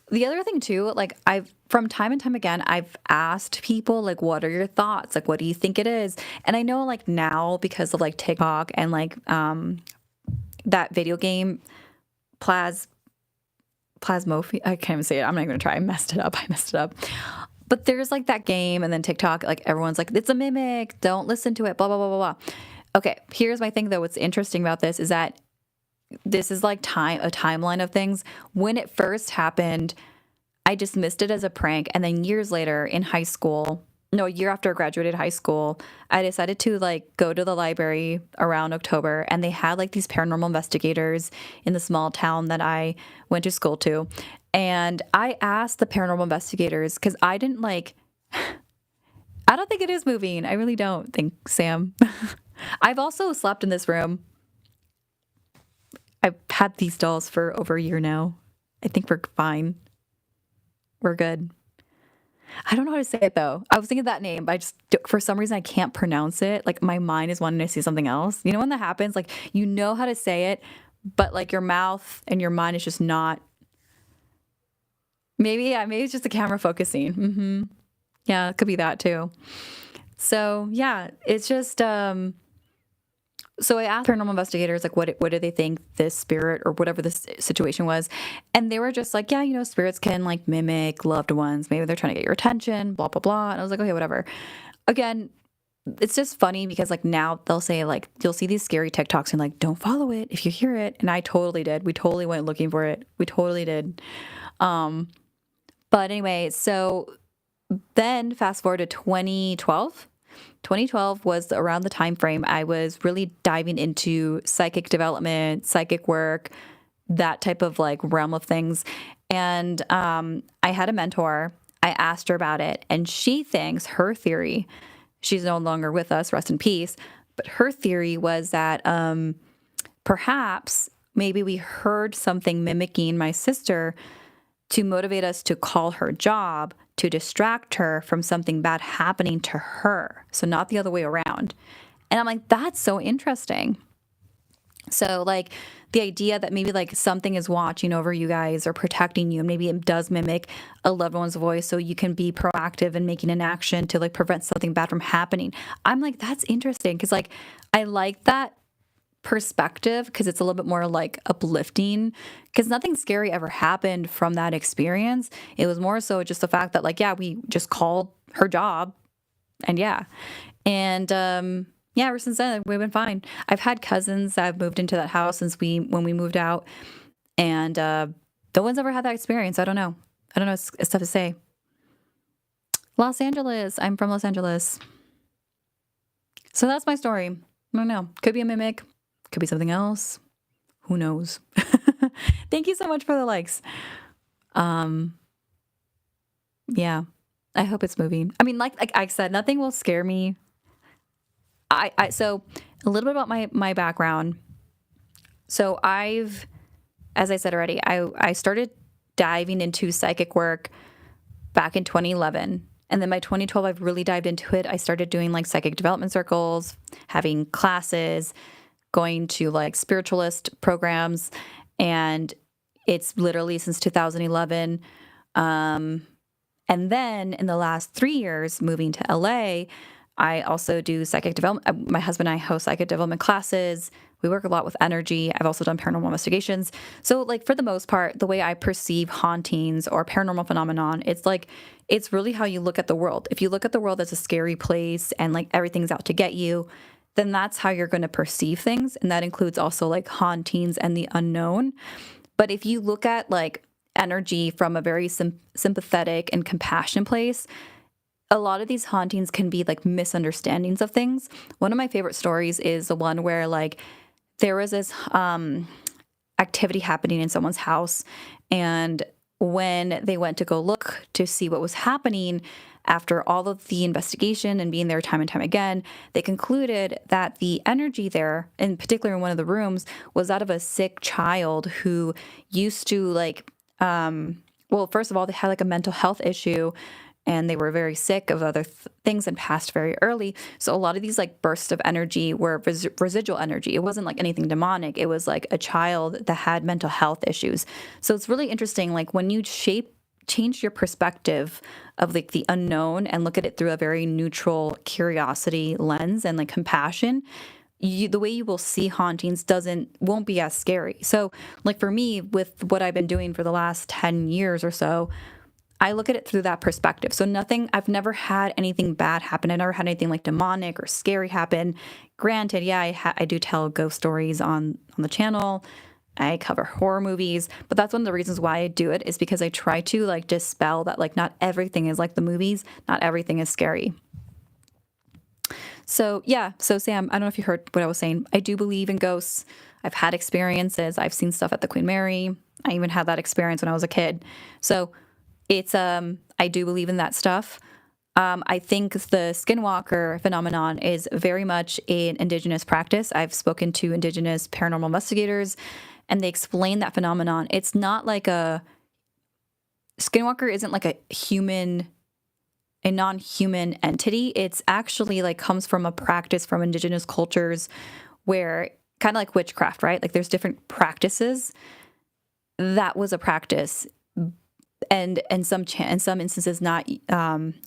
The other thing too, like I've from time and time again, I've asked people like, what are your thoughts? Like, what do you think it is? And I know like now because of like TikTok and like that video game Plasmophy. I can't even say it. I'm not even gonna try. I messed it up. But there's like that game and then TikTok, like everyone's like, it's a mimic. Don't listen to it. Blah, blah, blah, blah, blah. Okay. Here's my thing though. What's interesting about this is that this is like a timeline of things. When it first happened, I dismissed it as a prank. And then years later in high school, no, a year after I graduated high school, I decided to like go to the library around October, and they had like these paranormal investigators in the small town that I went to school to. And I asked the paranormal investigators because I didn't like, I don't think it is moving. I really don't think, Sam. I've also slept in this room. I've had these dolls for over a year now. I think we're fine. We're good. I don't know how to say it though. I was thinking of that name, but for some reason I can't pronounce it. Like my mind is wanting to say something else. You know when that happens? Like you know how to say it, but like your mouth and your mind is just not. Maybe it's just the camera focusing. Yeah, it could be that too. So yeah, it's just so I asked paranormal investigators, like, what do they think this spirit or whatever this situation was? And they were just like, yeah, spirits can like mimic loved ones. Maybe they're trying to get your attention, blah, blah, blah. And I was like, okay, whatever. Again, it's just funny because like now they'll say like, you'll see these scary TikToks and like, don't follow it if you hear it. And I totally did. We totally went looking for it. We totally did. But anyway, so then fast forward to 2012. 2012 was around the time frame I was really diving into psychic development, psychic work, that type of like realm of things. And I had a mentor. I asked her about it, and she thinks her theory, she's no longer with us, rest in peace, but her theory was that perhaps maybe we heard something mimicking my sister to motivate us to call her job, to distract her from something bad happening to her. So not the other way around. And I'm like, that's so interesting. So like the idea that maybe like something is watching over you guys or protecting you, and maybe it does mimic a loved one's voice so you can be proactive in making an action to like prevent something bad from happening. I'm like, that's interesting because like I like that perspective because it's a little bit more like uplifting, because nothing scary ever happened from that experience. It was more so just the fact that like, yeah, we just called her job and yeah. And yeah, ever since then we've been fine. I've had cousins that have moved into that house since when we moved out, and no one's ever had that experience. I don't know. It's tough to say. Los Angeles. I'm from Los Angeles. So that's my story. I don't know. Could be a mimic. Could be something else. Who knows? Thank you so much for the likes. Yeah, I hope it's moving. I mean, like I said, nothing will scare me. So a little bit about my background. So as I said already, I started diving into psychic work back in 2011. And then by 2012, I've really dived into it. I started doing like psychic development circles, having classes, going to like spiritualist programs, and it's literally since 2011. And And then in the last 3 years, moving to LA, I also do psychic development. My husband and I host psychic development classes. We work a lot with energy. I've also done paranormal investigations. So, like, for the most part, the way I perceive hauntings or paranormal phenomenon, it's like, it's really how you look at the world. If you look at the world as a scary place and like everything's out to get you, then that's how you're going to perceive things. And that includes also like hauntings and the unknown. But if you look at like energy from a very sympathetic and compassionate place, a lot of these hauntings can be like misunderstandings of things. One of my favorite stories is the one where like there was this activity happening in someone's house, and when they went to go look to see what was happening, after all of the investigation and being there time and time again, they concluded that the energy there, in particular in one of the rooms, was that of a sick child who used to like, well, first of all, they had like a mental health issue, and they were very sick of other things and passed very early. So a lot of these like bursts of energy were residual energy. It wasn't like anything demonic. It was like a child that had mental health issues. So it's really interesting, like when you change your perspective of like the unknown and look at it through a very neutral curiosity lens and like compassion, the way you will see hauntings won't be as scary. So like for me, with what I've been doing for the last 10 years or so, I look at it through that perspective. So I've never had anything bad happen. I never had anything like demonic or scary happen. Granted, yeah, I do tell ghost stories on the channel. I cover horror movies, but that's one of the reasons why I do it, is because I try to like dispel that like not everything is like the movies, not everything is scary. So yeah, so Sam, I don't know if you heard what I was saying. I do believe in ghosts. I've had experiences. I've seen stuff at the Queen Mary. I even had that experience when I was a kid. So it's I do believe in that stuff. I think the skinwalker phenomenon is very much an indigenous practice. I've spoken to indigenous paranormal investigators, and they explain that phenomenon. It's not like skinwalker isn't like a non-human entity. It's actually like comes from a practice from indigenous cultures, where kind of like witchcraft, right? Like there's different practices. That was a practice, and in some instances not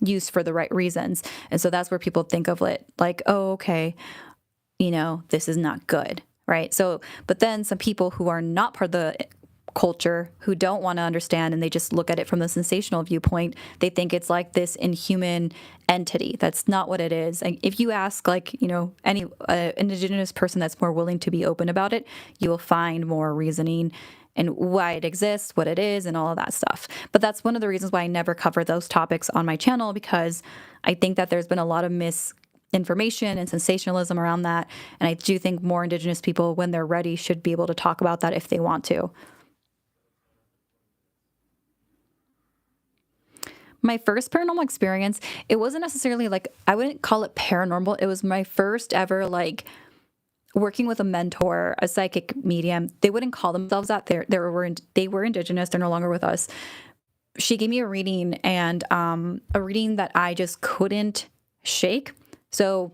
used for the right reasons. And so that's where people think of it like, oh, okay, this is not good, right? So, but then some people who are not part of the culture, who don't want to understand, and they just look at it from the sensational viewpoint, they think it's like this inhuman entity. That's not what it is. And if you ask like, any indigenous person that's more willing to be open about it, you will find more reasoning and why it exists, what it is, and all of that stuff. But that's one of the reasons why I never cover those topics on my channel, because I think that there's been a lot of misinformation and sensationalism around that. And I do think more indigenous people, when they're ready, should be able to talk about that if they want to. My first paranormal experience, it wasn't necessarily like, I wouldn't call it paranormal. It was my first ever like working with a mentor, a psychic medium. They wouldn't call themselves that. They were indigenous. They're no longer with us. She gave me a reading, and a reading that I just couldn't shake. So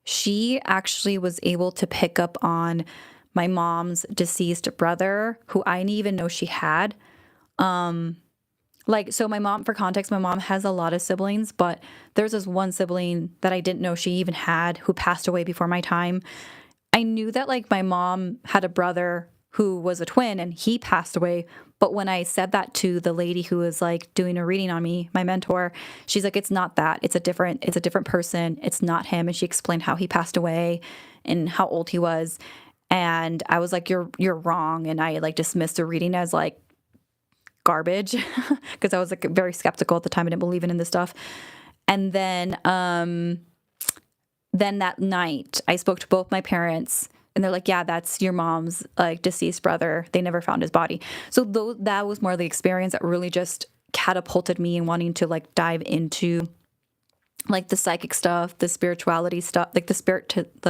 she actually was able to pick up on my mom's deceased brother, who I didn't even know she had. So my mom, for context, my mom has a lot of siblings, but there's this one sibling that I didn't know she even had, who passed away before my time. I knew that like my mom had a brother who was a twin, and he passed away. But when I said that to the lady who was like doing a reading on me, my mentor, she's like, it's not that. It's a different person. It's not him. And she explained how he passed away and how old he was. And I was like, you're wrong. And I like dismissed the reading as like garbage, because I was like very skeptical at the time. I didn't believe in this stuff. And then that night I spoke to both my parents, and they're like, yeah, that's your mom's like deceased brother. They never found his body. So that was more the experience that really just catapulted me in wanting to like dive into like the psychic stuff, the spirituality stuff, like the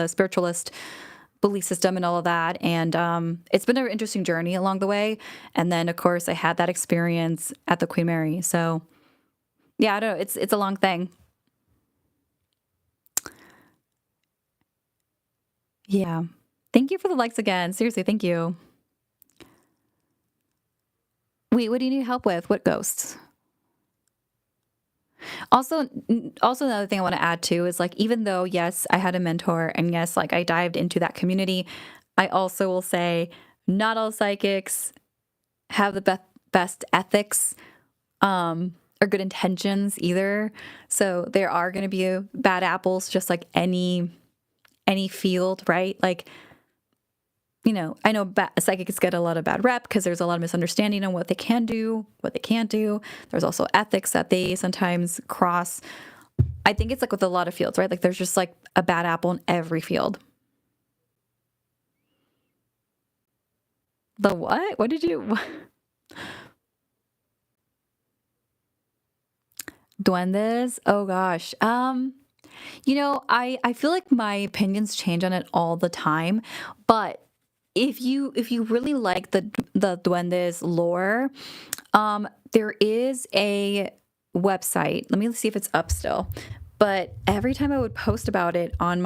spiritualist belief system and all of that. And it's been an interesting journey along the way. And then of course I had that experience at the Queen Mary. So yeah, I don't know. It's a long thing. Yeah. Thank you for the likes again. Seriously, thank you. Wait, what do you need help with? What ghosts? Also another thing I want to add too is like, even though, yes, I had a mentor and yes, like I dived into that community, I also will say not all psychics have the best ethics or good intentions either. So there are going to be bad apples, just like any field, right? Like, I know psychics get a lot of bad rep because there's a lot of misunderstanding on what they can do, what they can't do. There's also ethics that they sometimes cross. I think it's like with a lot of fields, right? Like there's just like a bad apple in every field. The what? What did you? Duendes? Oh gosh. I feel like my opinions change on it all the time, but if you really like the duendes lore, there is a website. Let me see if it's up still. But every time I would post about it on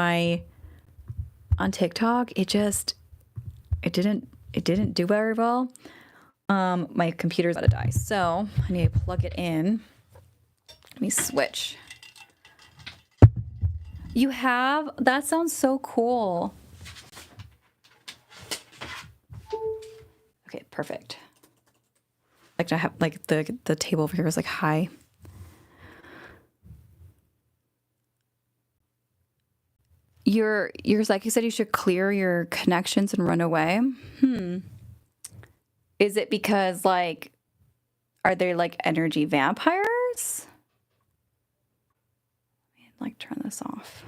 TikTok, it didn't do very well. My computer's about to die, so I need to plug it in. Let me switch. That sounds so cool. Okay, perfect. Like I have like the table over here is like high. Your psychic said you should clear your connections and run away. Is it because like are they like energy vampires? Like turn this off.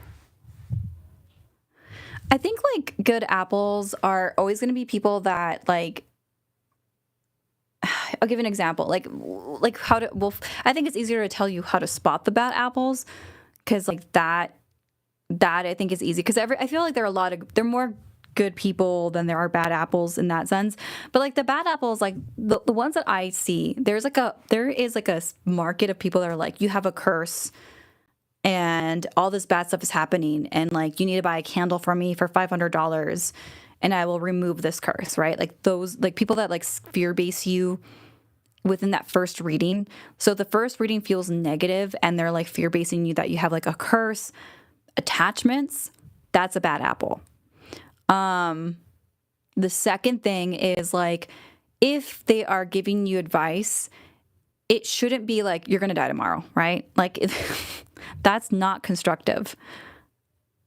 I think like good apples are always going to be people that like I'll give an example. Like how to well I think it's easier to tell you how to spot the bad apples cuz like that I think is easy cuz I feel like there are more good people than there are bad apples in that sense. But like the bad apples like the ones that I see, there is like a market of people that are like you have a curse and all this bad stuff is happening and like you need to buy a candle from me for $500 and I will remove this curse, right? Like those like people that like fear base you within that first reading. So the first reading feels negative and they're like fear basing you that you have like a curse, attachments, that's a bad apple. The second thing is like if they are giving you advice, it shouldn't be like you're going to die tomorrow, right? Like that's not constructive.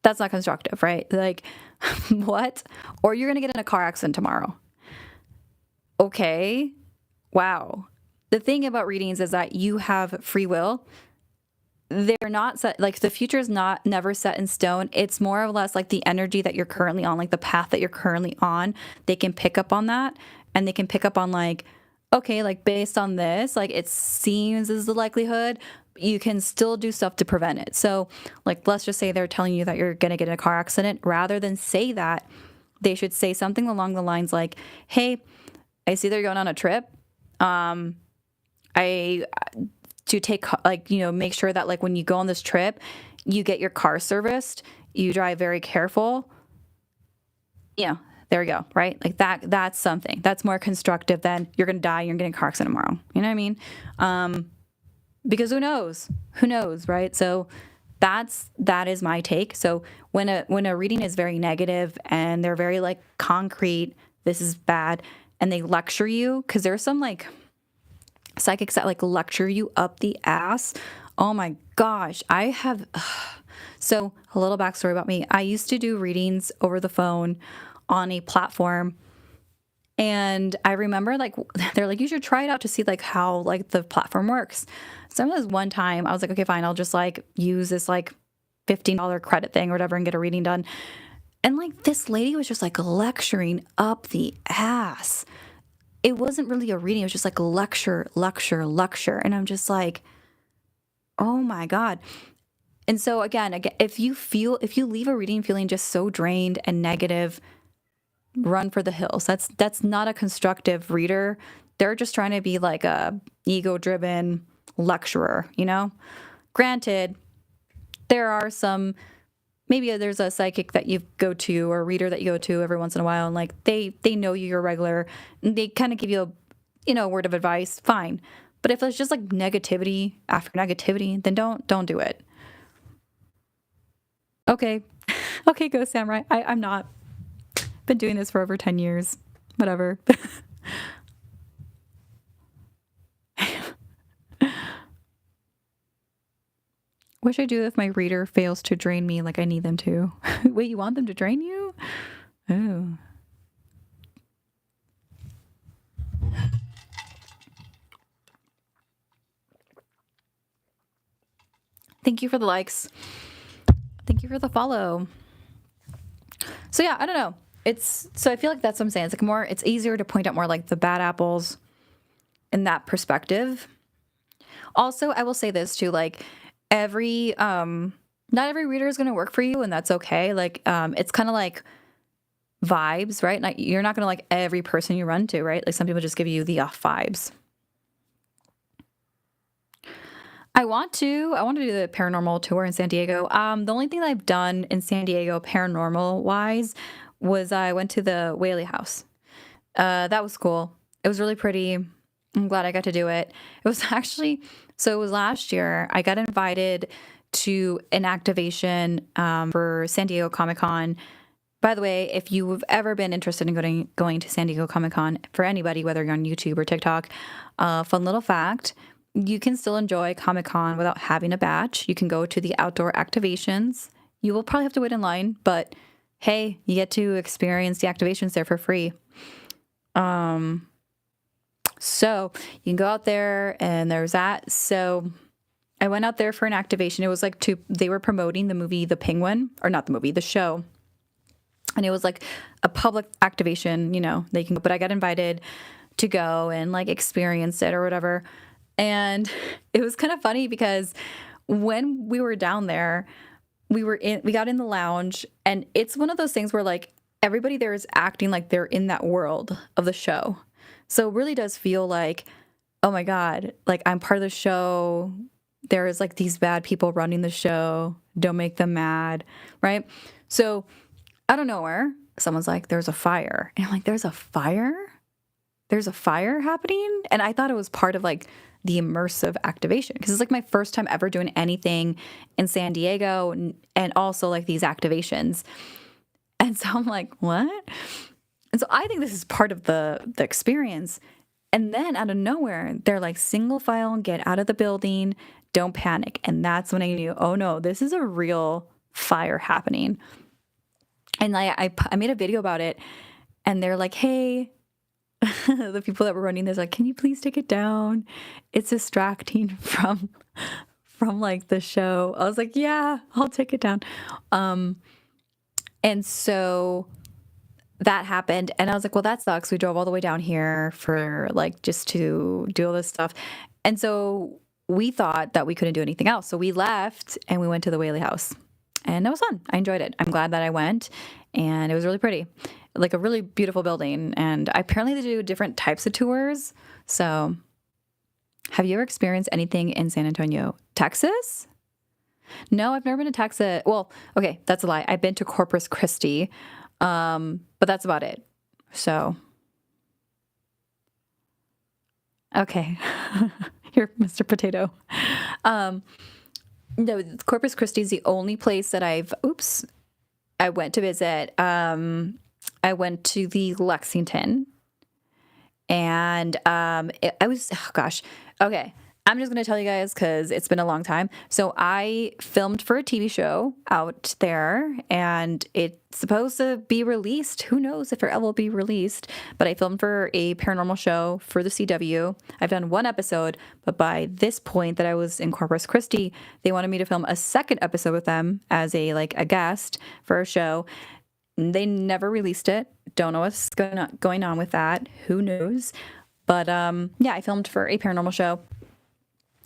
That's not constructive, right? Like what? Or you're going to get in a car accident tomorrow. Okay. Wow. The thing about readings is that you have free will. They're not set, like the future is not never set in stone. It's more or less like the energy that you're currently on, like the path that you're currently on. They can pick up on that and they can pick up on like, okay, like based on this, like it seems is the likelihood, you can still do stuff to prevent it. So like, let's just say they're telling you that you're going to get in a car accident. Rather than say that, they should say something along the lines like, hey, I see they're going on a trip. I to take like, make sure that like when you go on this trip, you get your car serviced, you drive very careful. There we go, right? Like that's something that's more constructive than you're going to die, you're getting a car accident tomorrow. You know what I mean? Because who knows, right? So that is my take. So when a reading is very negative and they're very like concrete, this is bad, and they lecture you, because there's some like psychics that like lecture you up the ass. Oh my gosh, I have. So a little backstory about me. I used to do readings over the phone on a platform. And I remember like, they're like, you should try it out to see like how like the platform works. So there was one time I was like, okay, fine. I'll just like use this like $15 credit thing or whatever and get a reading done. And like this lady was just like lecturing up the ass. It wasn't really a reading. It was just like lecture. And I'm just like, oh my God. And so again, if you leave a reading feeling just so drained and negative, run for the hills. That's not a constructive reader. They're just trying to be like a ego-driven lecturer, Granted, there are some, maybe there's a psychic that you go to or a reader that you go to every once in a while, and like they know you're regular, and they kind of give you a word of advice, fine. But if it's just like negativity after negativity, then don't do it. Okay. Okay, Ghost Samurai. I'm not. Been doing this for over 10 years. Whatever. What should I do if my reader fails to drain me like I need them to? Wait, you want them to drain you? Oh. Thank you for the likes. Thank you for the follow. So yeah, I don't know. So I feel like that's what I'm saying. It's easier to point out more like the bad apples in that perspective. Also, I will say this too, like not every reader is going to work for you, and that's okay. Like, it's kind of like vibes, right? Like, you're not going to like every person you run to, right? Like some people just give you the off vibes. I want to do the paranormal tour in San Diego. The only thing that I've done in San Diego paranormal wise was I went to the Whaley House. That was cool. It was really pretty. I'm glad I got to do it. It was it was last year. I got invited to an activation for San Diego Comic-Con. By the way, if you've ever been interested in going to San Diego Comic-Con, for anybody, whether you're on YouTube or TikTok, fun little fact, you can still enjoy Comic-Con without having a badge. You can go to the outdoor activations. You will probably have to wait in line, but hey, you get to experience the activations there for free. So you can go out there and there's that. So I went out there for an activation. It was like they were promoting the movie The Penguin, or not the movie, the show. And it was like a public activation, but I got invited to go and like experience it or whatever. And it was kind of funny because when we were down there, we got in the lounge, and it's one of those things where like everybody there is acting like they're in that world of the show. So it really does feel like, oh my God, like I'm part of the show. There is like these bad people running the show. Don't make them mad, right? So out of nowhere, someone's like, there's a fire. And I'm like, there's a fire? There's a fire happening? And I thought it was part of like the immersive activation, because it's like my first time ever doing anything in San Diego and also like these activations. And so I'm like, what? And so I think this is part of the experience. And then out of nowhere, they're like, single file, get out of the building, don't panic. And that's when I knew, oh no, this is a real fire happening. And I made a video about it, and they're like, hey, the people that were running this, like, can you please take it down? It's distracting from like the show. I was like, yeah, I'll take it down. And so that happened, and I was like, well, that sucks. We drove all the way down here for like just to do all this stuff. And so we thought that we couldn't do anything else. So we left and we went to the Whaley House, and it was fun. I enjoyed it. I'm glad that I went, and it was really pretty. Like a really beautiful building. And apparently they do different types of tours. So have you ever experienced anything in San Antonio, Texas? No, I've never been to Texas. Well, okay, that's a lie. I've been to Corpus Christi, but that's about it. So, okay. Here, Mr. Potato. No, Corpus Christi is the only place that I went to visit. I went to the Lexington, and okay. I'm just going to tell you guys because it's been a long time. So I filmed for a TV show out there, and it's supposed to be released. Who knows if it will be released, but I filmed for a paranormal show for the CW. I've done one episode, but by this point that I was in Corpus Christi, they wanted me to film a second episode with them as a guest for a show. They never released it. Don't know what's going on with that. Who knows? But yeah, I filmed for a paranormal show.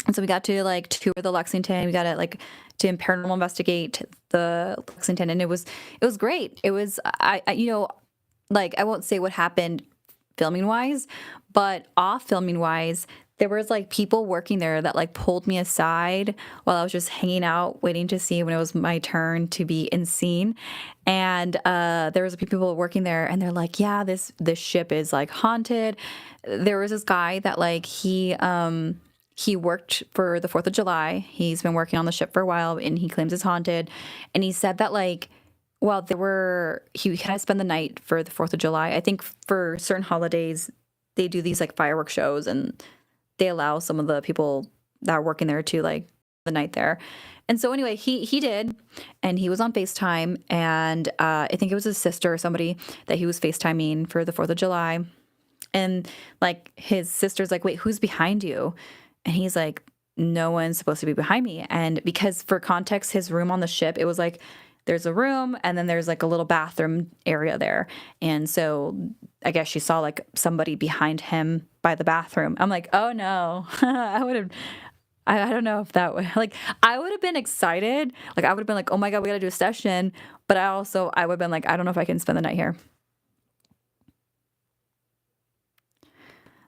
And so we got to like tour the Lexington. We got to paranormal investigate the Lexington, and it was great. It was I won't say what happened filming wise, but off filming wise, there was like people working there that like pulled me aside while I was just hanging out, waiting to see when it was my turn to be in scene. And there was a few people working there, and they're like, "Yeah, this ship is like haunted." There was this guy that like he worked for the 4th of July. He's been working on the ship for a while, and he claims it's haunted. And he said that like, well, he had to spend the night for the 4th of July. I think for certain holidays, they do these like fireworks shows, and they allow some of the people that are working there to like the night there. And so anyway, he did, and he was on FaceTime, and I think it was his sister or somebody that he was FaceTiming for the 4th of July. And like his sister's like, "Wait, who's behind you?" And he's like, "No one's supposed to be behind me." And because for context, his room on the ship, it was like there's a room and then there's like a little bathroom area there. And so I guess she saw like somebody behind him by the bathroom. I'm like, "Oh no." I don't know if that would like, I would have been excited. Like I would have been like, "Oh my God, we got to do a session." But I would have been like, "I don't know if I can spend the night here."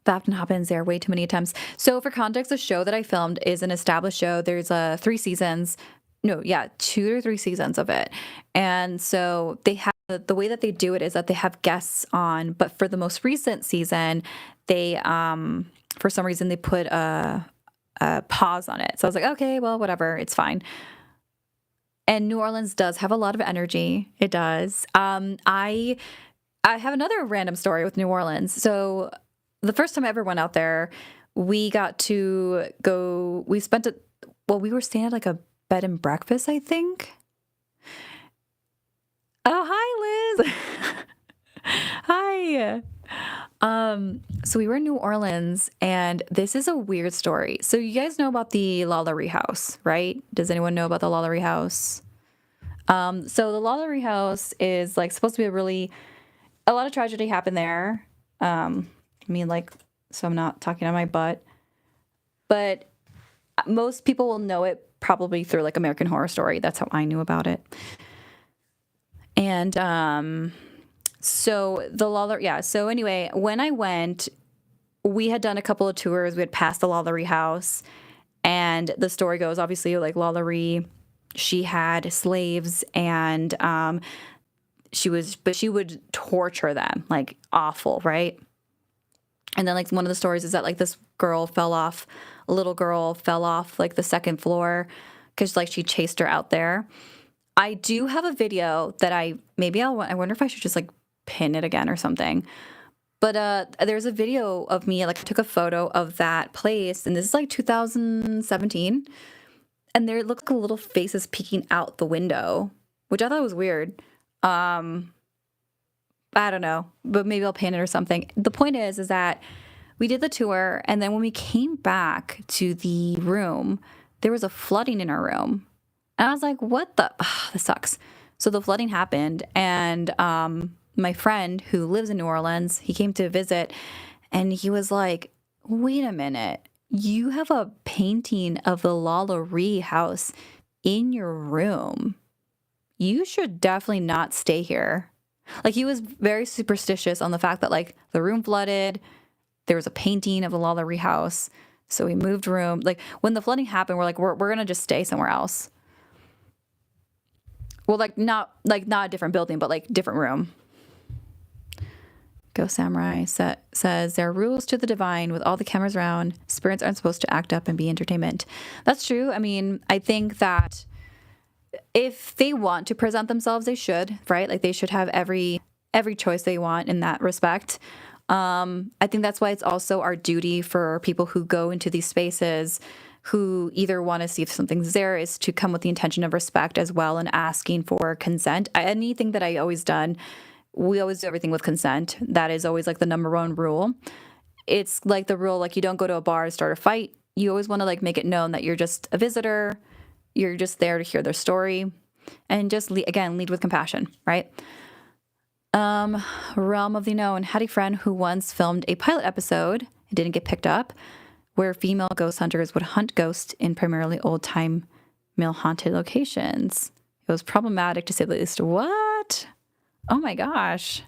That often happens there way too many times. So for context, the show that I filmed is an established show. There's 3 seasons. No, yeah, 2 or 3 seasons of it. And so they have the way that they do it is that they have guests on, but for the most recent season, they for some reason they put a pause on it. So I was like, "Okay, well, whatever, it's fine." And New Orleans does have a lot of energy. It does. I have another random story with New Orleans. So the first time I ever went out there, we got to go. We spent it. Well, we were staying at like a bed and breakfast, I think. Oh, hi, Liz. Hi. So we were in New Orleans, and this is a weird story. So you guys know about the Lalaurie House, right? Does anyone know about the Lalaurie House? So the Lalaurie House is like supposed to be a lot of tragedy happened there. Like, so I'm not talking on my butt, but most people will know it probably through like American Horror Story. That's how I knew about it. And so the Lalaurie, yeah. So anyway, when I went, we had done a couple of tours. We had passed the Lalaurie House, and the story goes, obviously, like Lalaurie, she had slaves, and she would torture them, like awful, right? And then like one of the stories is that like this little girl fell off like the 2nd floor because like she chased her out there. I do have a video that I wonder if I should just like pin it again or something. But there's a video of me, like I took a photo of that place, and this is like 2017. And there looked like little faces peeking out the window, which I thought was weird. I don't know, but maybe I'll paint it or something. The point is that we did the tour, and then when we came back to the room, there was a flooding in our room. And I was like, "What the? Ugh, this sucks." So the flooding happened, and my friend who lives in New Orleans, he came to visit, and he was like, "Wait a minute. You have a painting of the Lalaurie house in your room. You should definitely not stay here." Like he was very superstitious on the fact that like the room flooded, there was a painting of the Lalaurie house, so we moved room. Like when the flooding happened, we're like we're gonna just stay somewhere else. Well, not a different building, but like different room. Go Samurai says there are rules to the divine with all the cameras around. Spirits aren't supposed to act up and be entertainment. That's true. I mean, I think that if they want to present themselves, they should, right? Like they should have every choice they want in that respect. I think that's why it's also our duty for people who go into these spaces who either want to see if something's there is to come with the intention of respect as well and asking for consent. Anything that I always done, we always do everything with consent. That is always like the number one rule. It's like the rule, like you don't go to a bar and start a fight. You always want to like make it known that you're just a visitor. You're just there to hear their story, and just lead with compassion, right? Realm of the Unknown had a friend who once filmed a pilot episode. It didn't get picked up, where female ghost hunters would hunt ghosts in primarily old-time male-haunted locations. It was problematic to say the least. What? Oh my gosh.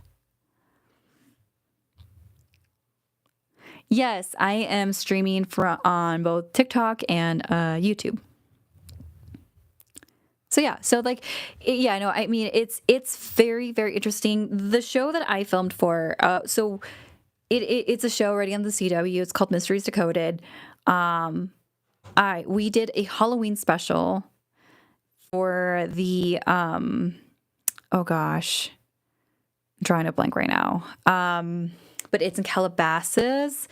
Yes, I am streaming on both TikTok and YouTube. So yeah, so like, yeah, no, I mean, it's very very interesting. The show that I filmed for, so it's a show already on the CW. It's called Mysteries Decoded. Um, we did a Halloween special for the oh gosh, I'm drawing a blank right now. But it's in Calabasas.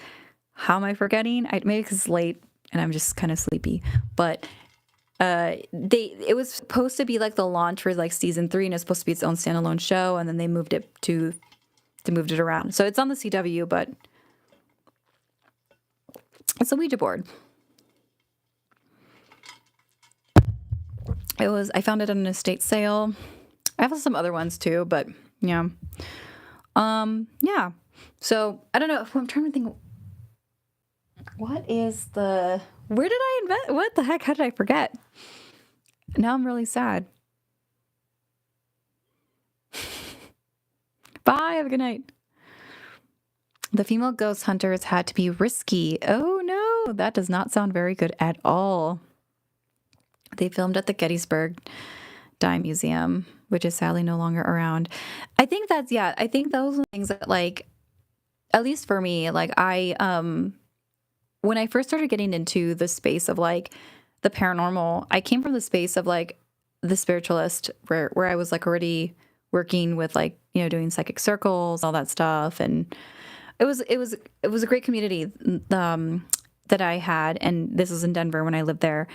How am I forgetting? Maybe because it's late and I'm just kind of sleepy. But it was supposed to be like the launch for like season 3, and it's supposed to be its own standalone show, and then they moved it around. So it's on the CW, but it's a Ouija board. I found it at an estate sale. I have some other ones too, but yeah. Yeah. So I don't know. I'm trying to think. Where did I invent? What the heck? How did I forget? Now I'm really sad. Bye. Have a good night. The female ghost hunters had to be risky. Oh no, that does not sound very good at all. They filmed at the Gettysburg Dime Museum, which is sadly no longer around. I think those are things that, like, at least for me, like when I first started getting into the space of like the paranormal, I came from the space of like the spiritualist where I was like already working with like, doing psychic circles, all that stuff. And it was a great community that I had. And this was in Denver when I lived there.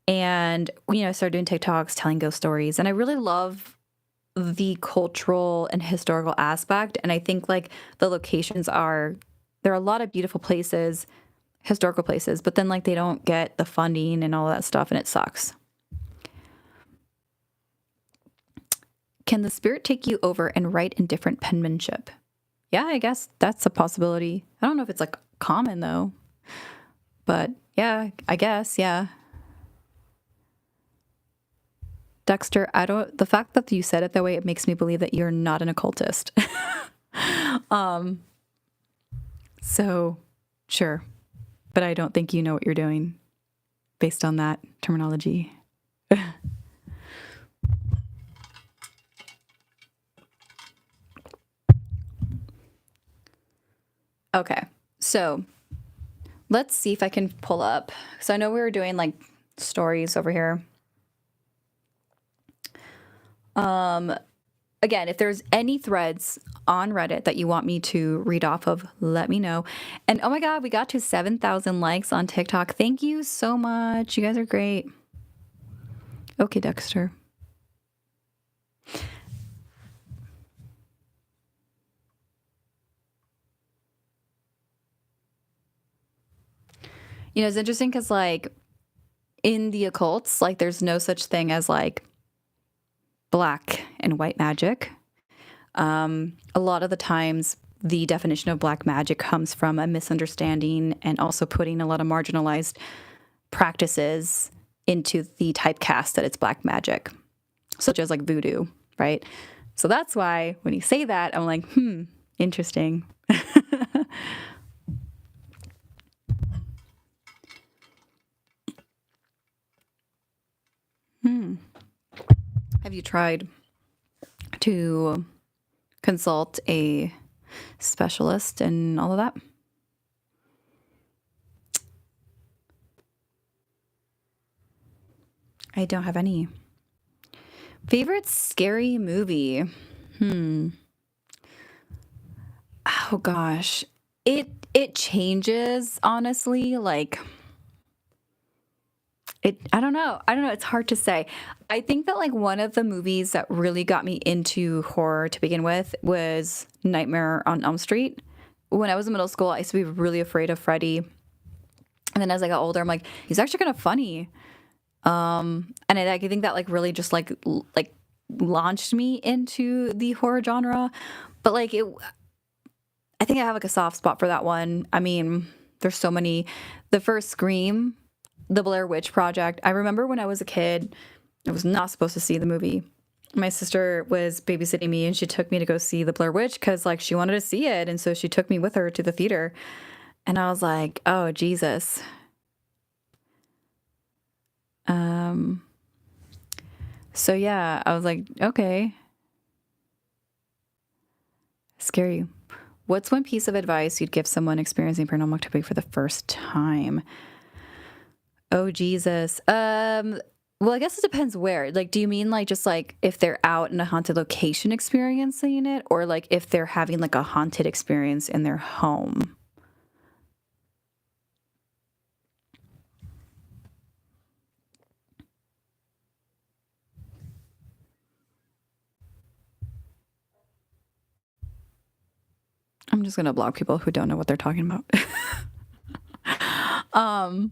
And, I started doing TikToks, telling ghost stories. And I really love the cultural and historical aspect. And I think like the locations there are a lot of beautiful places, historical places, but then like they don't get the funding and all that stuff, and it sucks. Can the spirit take you over and write in different penmanship? Yeah, I guess that's a possibility. I don't know if it's like common though, but yeah, I guess, yeah. Dexter, the fact that you said it that way, it makes me believe that you're not an occultist. So sure. But I don't think you know what you're doing based on that terminology. Okay. So let's see if I can pull up. So I know we were doing like stories over here. Again, if there's any threads on Reddit that you want me to read off of, let me know. And oh my God, we got to 7,000 likes on TikTok. Thank you so much. You guys are great. Okay, Dexter. It's interesting because like in the occults, like there's no such thing as like black and white magic. A lot of the times the definition of black magic comes from a misunderstanding and also putting a lot of marginalized practices into the typecast that it's black magic, such as like voodoo, right? So that's why when you say that, I'm like, interesting. Have you tried to consult a specialist and all of that? I don't have any. Favorite scary movie? Oh gosh. It changes, honestly. Like I don't know. It's hard to say. I think that like one of the movies that really got me into horror to begin with was Nightmare on Elm Street. When I was in middle school, I used to be really afraid of Freddy. And then as I got older, I'm like, he's actually kind of funny. And I think that like really just like launched me into the horror genre. But like I think I have like a soft spot for that one. I mean, there's so many. The first Scream, the Blair Witch Project. I remember when I was a kid, I was not supposed to see the movie. My sister was babysitting me and she took me to go see the Blair Witch because like she wanted to see it. And so she took me with her to the theater. And I was like, oh, Jesus. Um, so yeah, I was like, okay, scary. What's one piece of advice you'd give someone experiencing paranormal activity for the first time? Oh, Jesus. Well, I guess it depends where. Like, do you mean like just like if they're out in a haunted location experiencing it, or like if they're having like a haunted experience in their home? I'm just gonna block people who don't know what they're talking about. um,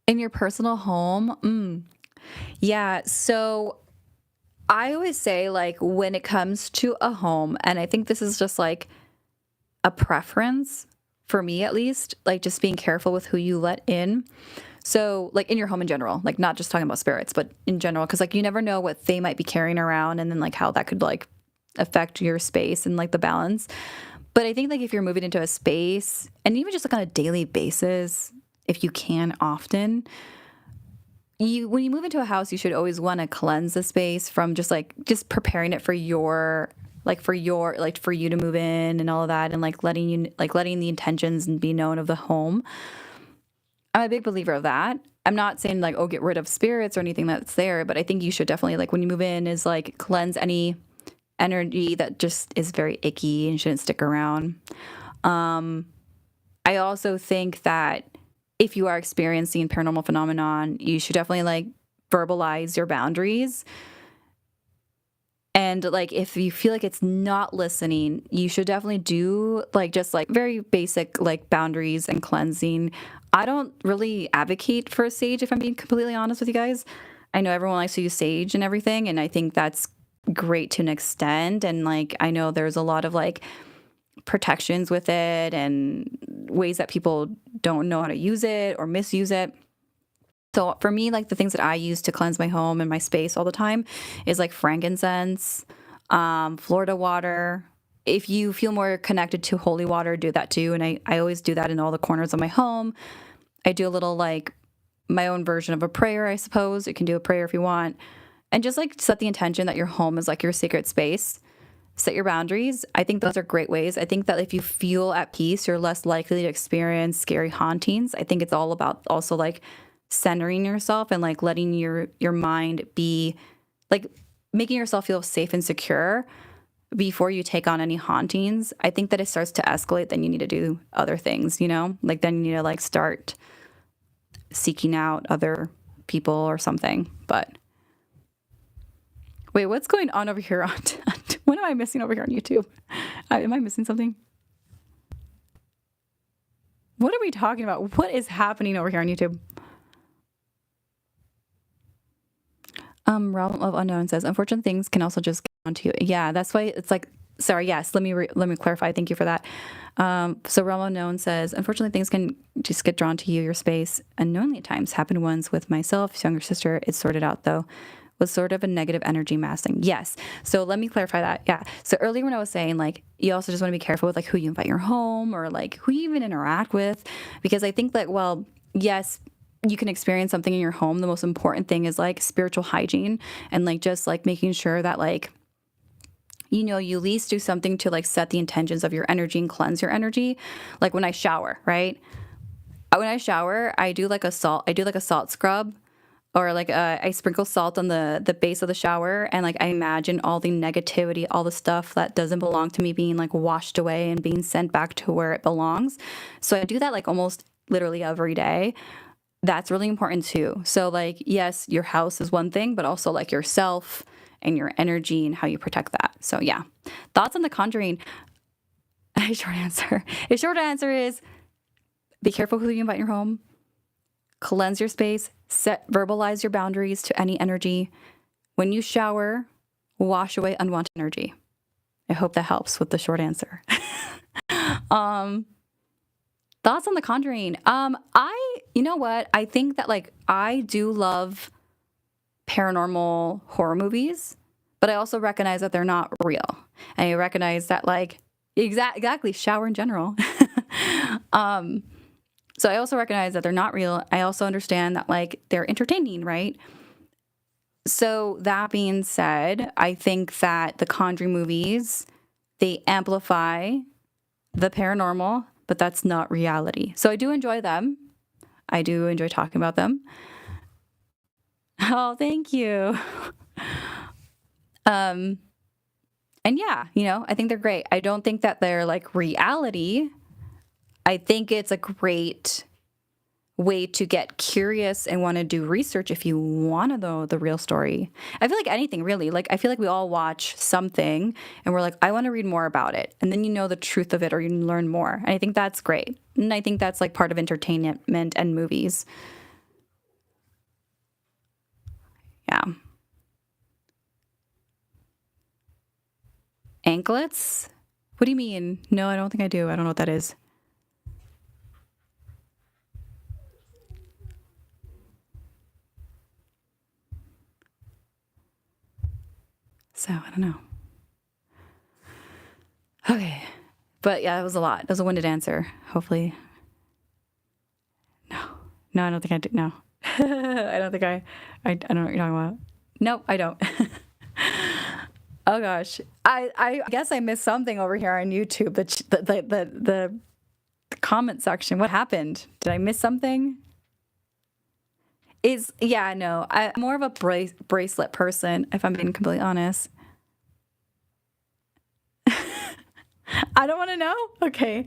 in your personal home, yeah. So I always say like when it comes to a home, and I think this is just like a preference for me at least, like just being careful with who you let in. So, like in your home in general, like not just talking about spirits, but in general, because like you never know what they might be carrying around, and then like how that could like affect your space and like the balance. But I think like if you're moving into a space, and even just like on a daily basis, if you can often, you when you move into a house, you should always want to cleanse the space from just preparing it for your like for you to move in and all of that, and letting the intentions and be known of the home. I'm a big believer of that. I'm not saying like, oh, get rid of spirits or anything that's there, but I think you should definitely like when you move in is like cleanse any energy that just is very icky and shouldn't stick around. Um, I also think that if you are experiencing paranormal phenomenon, you should definitely like verbalize your boundaries. And like if you feel like it's not listening, you should definitely do like just like very basic like boundaries and cleansing. I don't really advocate for sage if I'm being completely honest with you guys. I know everyone likes to use sage and everything, and I think that's great to an extent. And like I know there's a lot of like protections with it and ways that people don't know how to use it or misuse it. So for me, like the things that I use to cleanse my home and my space all the time is like frankincense, Florida water. If you feel more connected to holy water, do that too. And I always do that in all the corners of my home. I do a little like my own version of a prayer, I suppose. You can do a prayer if you want. And just like set the intention that your home is like your sacred space. Set your boundaries. I think those are great ways. I think that if you feel at peace, you're less likely to experience scary hauntings. I think it's all about also like centering yourself and like letting your mind be like making yourself feel safe and secure before you take on any hauntings. I think that it starts to escalate, then you need to do other things, you know? Like then you need to like start seeking out other people or something. But wait, what's going on over here on what am I missing over here on YouTube? Am I missing something? What are we talking about? What is happening over here on YouTube? Realm of Unknown says, unfortunate things can also just get onto you. Yeah, that's why it's like, sorry, yes, let me clarify. Thank you for that. So Realm of Unknown says, unfortunately, things can just get drawn to you, your space, unknowingly at times. Happened once with myself, younger sister. It's sorted out though. Was sort of a negative energy masking. Yes. So let me clarify that. Yeah. So earlier when I was saying like, you also just want to be careful with like who you invite in your home or like who you even interact with, because I think that, well, yes, you can experience something in your home. The most important thing is like spiritual hygiene and like just like making sure that like, you know, you at least do something to like set the intentions of your energy and cleanse your energy. Like when I shower, right? When I shower, I do like a salt scrub, or like I sprinkle salt on the base of the shower, and like I imagine all the negativity, all the stuff that doesn't belong to me being like washed away and being sent back to where it belongs. So I do that like almost literally every day. That's really important too. So like, yes, your house is one thing, but also like yourself and your energy and how you protect that. So yeah. Thoughts on The Conjuring? A short answer. A short answer is be careful who you invite in your home. Cleanse your space. Verbalize your boundaries to any energy. When you shower, wash away unwanted energy. I hope that helps with the short answer. Thoughts on The Conjuring? You know what? I think that like I do love paranormal horror movies, but I also recognize that they're not real. And I recognize that like exactly shower in general. um, so I also recognize that they're not real. I also understand that like they're entertaining, right? So that being said, I think that the Conjuring movies, they amplify the paranormal, but that's not reality. So I do enjoy them. I do enjoy talking about them. Oh, thank you. Um, and yeah, I think they're great. I don't think that they're like reality. I think it's a great way to get curious and want to do research if you want to know the real story. I feel like anything really. Like I feel like we all watch something and we're like, I want to read more about it. And then you know the truth of it or you learn more. And I think that's great. And I think that's like part of entertainment and movies. Yeah. Anklets? What do you mean? No, I don't think I do. I don't know what that is. So I don't know. Okay. But yeah, it was a lot. It was a winded answer. Hopefully. No. No, I don't think I do. No. I don't think I don't know what you're talking about. Nope, I don't. Oh gosh. I guess I missed something over here on YouTube. The comment section. What happened? Did I miss something? Yeah, no. I'm more of a bracelet person, if I'm being completely honest. I don't want to know. Okay.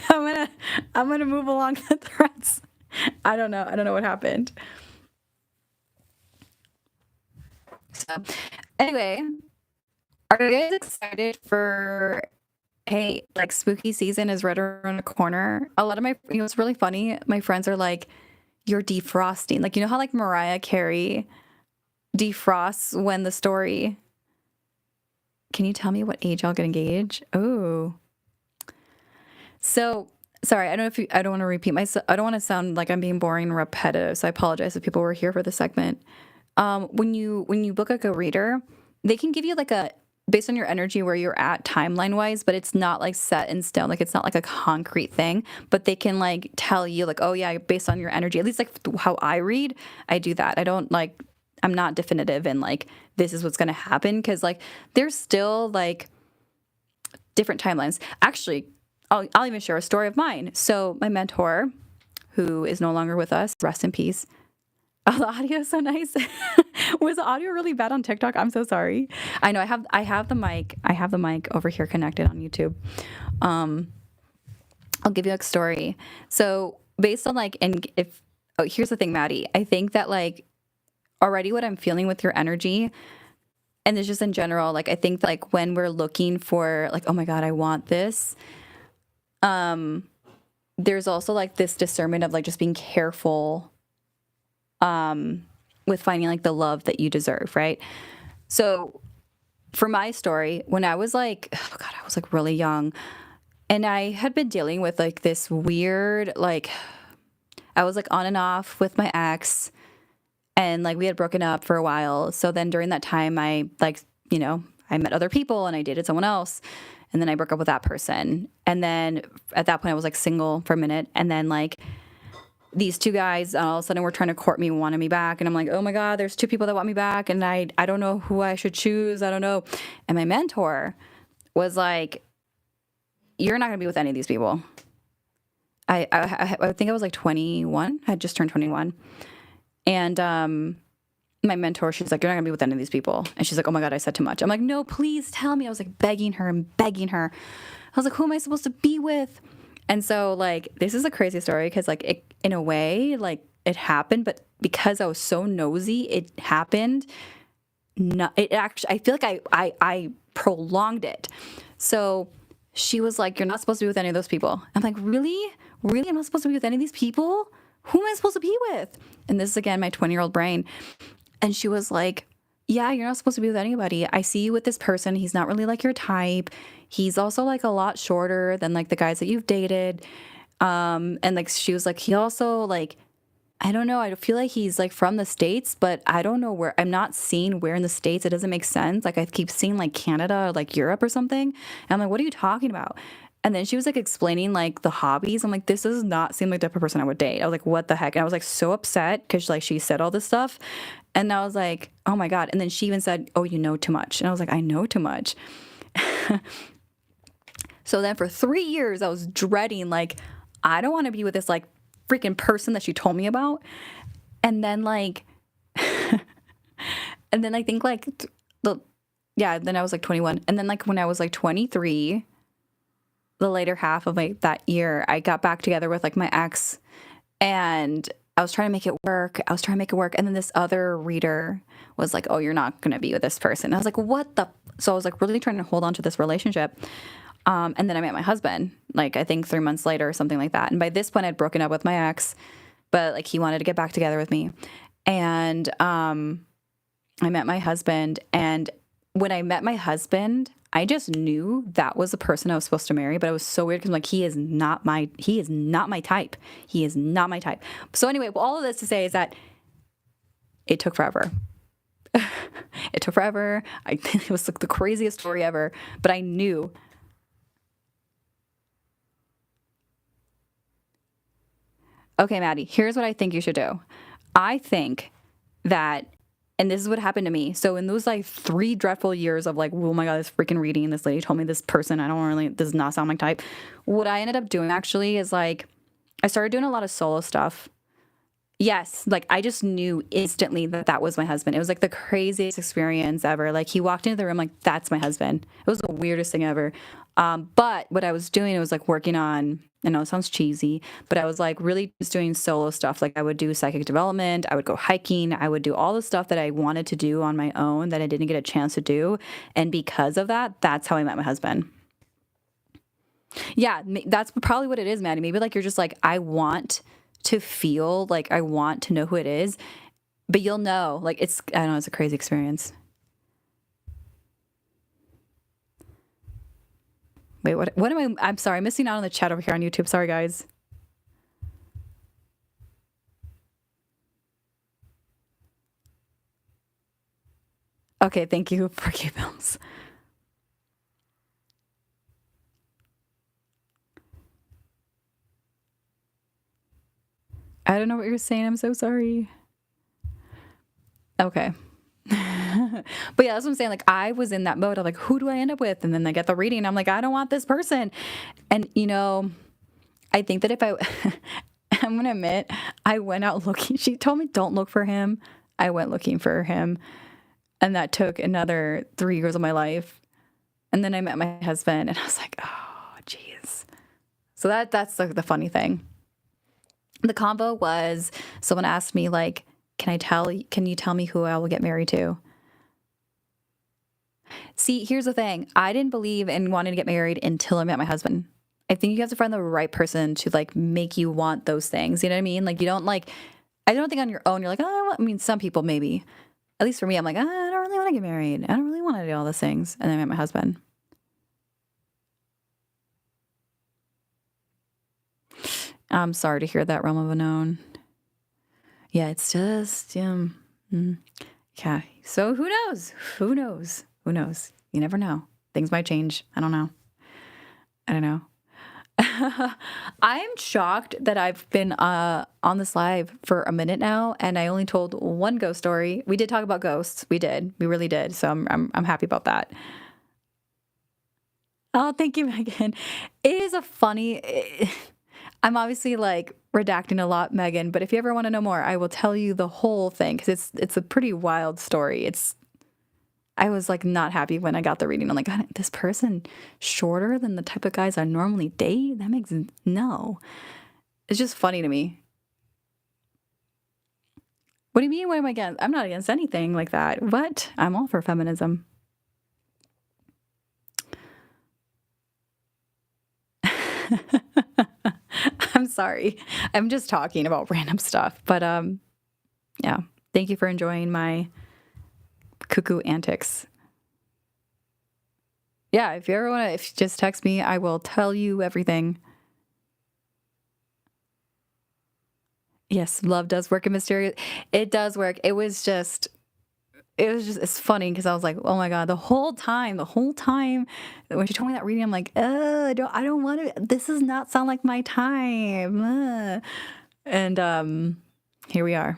I'm gonna move along the threads. I don't know. I don't know what happened. So, anyway, are you guys excited for? Hey, like spooky season is right around the corner. A lot of my, it's really funny. My friends are like, "You're defrosting." Like how like Mariah Carey defrosts when the story. Can you tell me what age I'll get engaged? Oh. So sorry, I don't know if I don't want to repeat myself. I don't want to sound like I'm being boring and repetitive. So I apologize if people were here for the segment. When you book like a reader, they can give you like a based on your energy where you're at timeline wise, but it's not like set in stone. Like it's not like a concrete thing, but they can like tell you like, oh yeah, based on your energy. At least like how I read, I do that. I don't like I'm not definitive in like this is what's going to happen because like there's still like different timelines. Actually, I'll even share a story of mine. So my mentor, who is no longer with us, rest in peace. Oh, the audio is so nice. Was the audio really bad on TikTok? I'm so sorry. I know I have the mic over here connected on YouTube. I'll give you a story. So based on like and if here's the thing, Maddie. I think that like already what I'm feeling with your energy and it's just in general, like I think that, like when we're looking for like, oh my God, I want this. There's also like this discernment of like just being careful with finding like the love that you deserve, right? So for my story, when I was like, oh God, I was like really young and I had been dealing with like this weird, like I was like on and off with my ex and like we had broken up for a while. So then during that time, I like, I met other people and I dated someone else. And then I broke up with that person. And then at that point, I was like single for a minute. And then like these two guys all of a sudden were trying to court me, wanted me back. And I'm like, oh my God, there's two people that want me back. And I don't know who I should choose. I don't know. And my mentor was like, you're not going to be with any of these people. I think I was like 21. I had just turned 21. And my mentor, she's like, you're not gonna be with any of these people. And she's like, oh my God, I said too much. I'm like, no, please tell me. I was like begging her and begging her. I was like, who am I supposed to be with? And so like, this is a crazy story because like it, in a way, like it happened, but because I was so nosy, it happened. No, it actually, I feel like I prolonged it. So she was like, you're not supposed to be with any of those people. I'm like, really? Really? I'm not supposed to be with any of these people? Who am I supposed to be with? And this is again, my 20-year-old brain. And she was like, yeah, you're not supposed to be with anybody. I see you with this person. He's not really like your type. He's also like a lot shorter than like the guys that you've dated. And like, she was like, he also like, I don't know. I feel like he's like from the States, but I don't know where. I'm not seeing where in the States. It doesn't make sense. Like I keep seeing like Canada or like Europe or something. And I'm like, what are you talking about? And then she was like explaining like the hobbies. I'm like, this does not seem like the type of person I would date. I was like, what the heck? And I was like so upset because like she said all this stuff. And I was like, oh my God. And then she even said, oh, you know too much. And I was like, I know too much. So then for 3 years, I was dreading, like, I don't want to be with this like freaking person that she told me about. And then like, and then I think like, then I was like 21. And then like when I was like 23, the later half of like that year, I got back together with like my ex, and I was trying to make it work. And then this other reader was like, oh, you're not going to be with this person. I was like, what the? So I was like really trying to hold on to this relationship. And then I met my husband, like I think 3 months later or something like that. And by this point I'd broken up with my ex, but like he wanted to get back together with me. And I met my husband. And when I met my husband, I just knew that was the person I was supposed to marry. But it was so weird because like he is not my type. He is not my type. So anyway, all of this to say is that it took forever. It took forever. It was like the craziest story ever. But I knew. Okay, Maddie, here's what I think you should do. I think that, and this is what happened to me. So in those like 3 dreadful years of like, oh my God, this freaking reading, this lady told me this person, does not sound like type. What I ended up doing actually is like, I started doing a lot of solo stuff. Yes, like I just knew instantly that that was my husband. It was like the craziest experience ever. Like he walked into the room like, that's my husband. It was the weirdest thing ever. But what I was doing, it was like working on, I know it sounds cheesy, but I was like really just doing solo stuff. Like I would do psychic development, I would go hiking, I would do all the stuff that I wanted to do on my own that I didn't get a chance to do. And because of that, that's how I met my husband. Yeah, that's probably what it is, Maddie. Maybe like you're just like, I want to feel like I want to know who it is, but you'll know, like I don't know, it's a crazy experience. Wait, what am I'm sorry, I'm missing out on the chat over here on YouTube. Sorry, guys. Okay, thank you for K-Films. I don't know what you're saying. I'm so sorry. Okay. But yeah, that's what I'm saying. Like I was in that mode of like, who do I end up with? And then I get the reading. I'm like, I don't want this person. And you know, I think that if I'm gonna admit, I went out looking. She told me don't look for him. I went looking for him, and that took another 3 years of my life. And then I met my husband, and I was like, oh, geez. So that's the funny thing. The combo was someone asked me like, can you tell me who I will get married to? See, here's the thing. I didn't believe in wanting to get married until I met my husband. I think you have to find the right person to like make you want those things. You know what I mean? Like you don't like, I don't think on your own, you're like, oh, I mean, some people maybe, at least for me, I'm like, I don't really want to get married. I don't really want to do all those things. And then I met my husband. I'm sorry to hear that, Realm of Unknown. Yeah, it's just, yeah. So who knows? Who knows? Who knows? You never know. Things might change. I don't know. I'm shocked that I've been on this live for a minute now, and I only told one ghost story. We did talk about ghosts. We did. We really did. So I'm happy about that. Oh, thank you, Megan. It is a funny. I'm obviously like redacting a lot, Megan, but if you ever want to know more, I will tell you the whole thing because it's a pretty wild story. I was like not happy when I got the reading. I'm like, God, this person shorter than the type of guys I normally date? That makes no. It's just funny to me. What do you mean? What am I against? I'm not against anything like that. What? I'm all for feminism. I'm sorry. I'm just talking about random stuff. But yeah. Thank you for enjoying my cuckoo antics. Yeah, if you ever want to, if you just text me, I will tell you everything. Yes, love does work in mysterious. It does work. It was just, it was just, it's funny because I was like, oh my God, the whole time when she told me that reading, I'm like, I don't want to, this does not sound like my time. And here we are.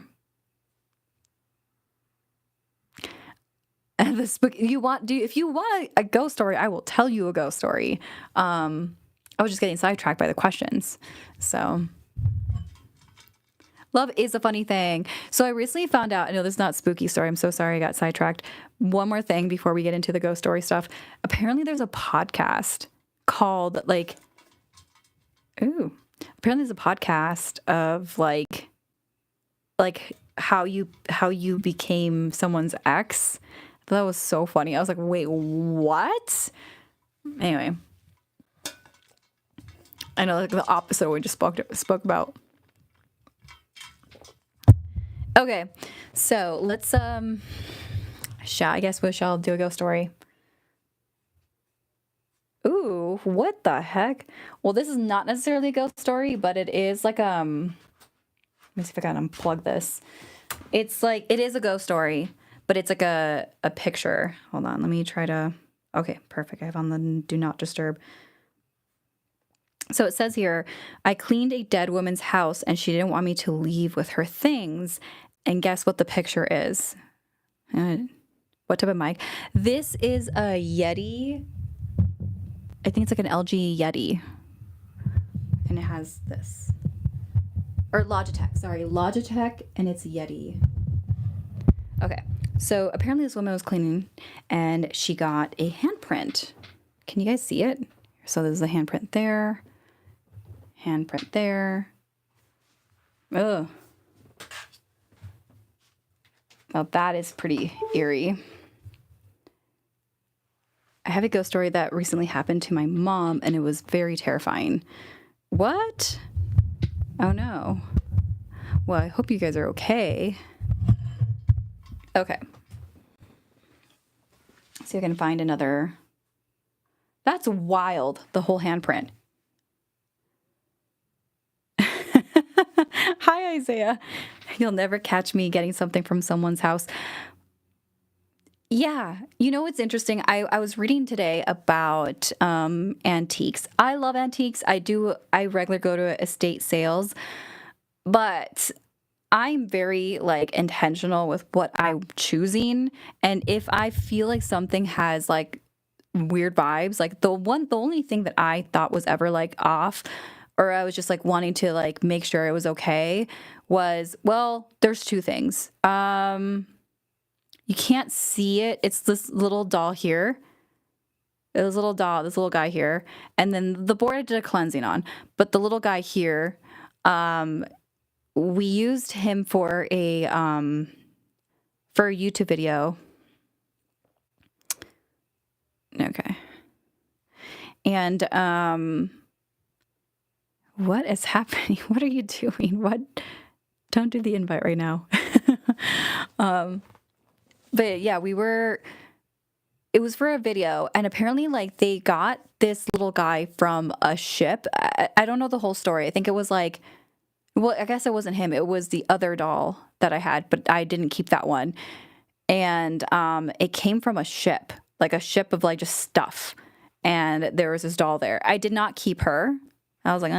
And this book, if you want a ghost story, I will tell you a ghost story. I was just getting sidetracked by the questions. So love is a funny thing. So I recently found out, I know this is not a spooky story. I'm so sorry I got sidetracked. One more thing before we get into the ghost story stuff. Apparently there's a podcast called apparently there's a podcast of like how you became someone's ex. That was so funny. I was like, wait, what? Anyway, I know like the opposite of what we just spoke about. Okay, so let's I guess we shall do a ghost story. Ooh, what the heck? Well, this is not necessarily a ghost story, but it is like let me see if I can unplug this. It's like it is a ghost story, but it's like a picture. Hold on, let me try to. Okay, perfect. I have on the do not disturb. So it says here, I cleaned a dead woman's house and she didn't want me to leave with her things. And guess what the picture is? What type of mic? This is a Yeti. I think it's like an LG Yeti. And it has this. Or Logitech, sorry. Logitech, and it's Yeti. Okay. So apparently this woman was cleaning and she got a handprint. Can you guys see it? So there's a handprint there. Handprint there. Ugh. Now that is pretty eerie. I have a ghost story that recently happened to my mom and it was very terrifying. What? Oh no. Well, I hope you guys are okay. Okay. See if I can find another. That's wild, the whole handprint. Hi, Isaiah. You'll never catch me getting something from someone's house. Yeah. You know what's interesting? I was reading today about antiques. I love antiques. I regularly go to estate sales, but I'm very like intentional with what I'm choosing. And if I feel like something has like weird vibes, like the only thing that I thought was ever like off, or I was just like wanting to like make sure it was okay, was, well, there's two things. You can't see it. It's this little doll here. This little guy here. And then the board I did a cleansing on. But the little guy here, we used him for a YouTube video. Okay. And what is happening? What are you doing? What? Don't do the invite right now. But yeah, it was for a video, and apparently like they got this little guy from a ship. I don't know the whole story. I think it was like, well, I guess it wasn't him. It was the other doll that I had, but I didn't keep that one. And it came from a ship, like a ship of like just stuff. And there was this doll there. I did not keep her. I was like,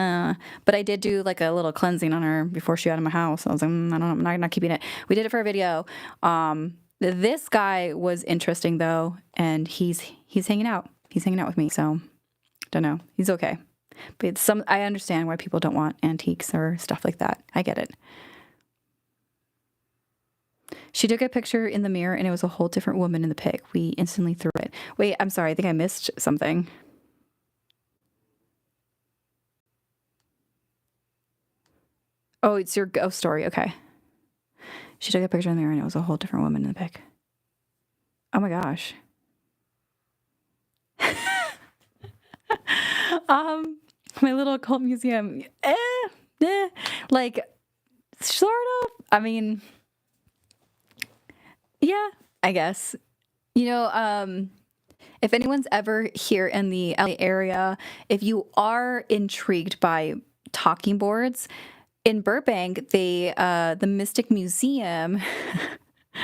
but I did do like a little cleansing on her before she got in my house. I was like, I don't know, I'm not keeping it. We did it for a video. This guy was interesting though, and he's hanging out. He's hanging out with me, so don't know. He's okay. But I understand why people don't want antiques or stuff like that. I get it. She took a picture in the mirror, and it was a whole different woman in the pic. We instantly threw it. Wait, I'm sorry. I think I missed something. Oh, it's your ghost story. Okay. She took a picture in the mirror, and it was a whole different woman in the pic. Oh my gosh. My little occult museum. Like, sort of. I mean, yeah, I guess. You know, if anyone's ever here in the LA area, if you are intrigued by talking boards, in Burbank, the Mystic Museum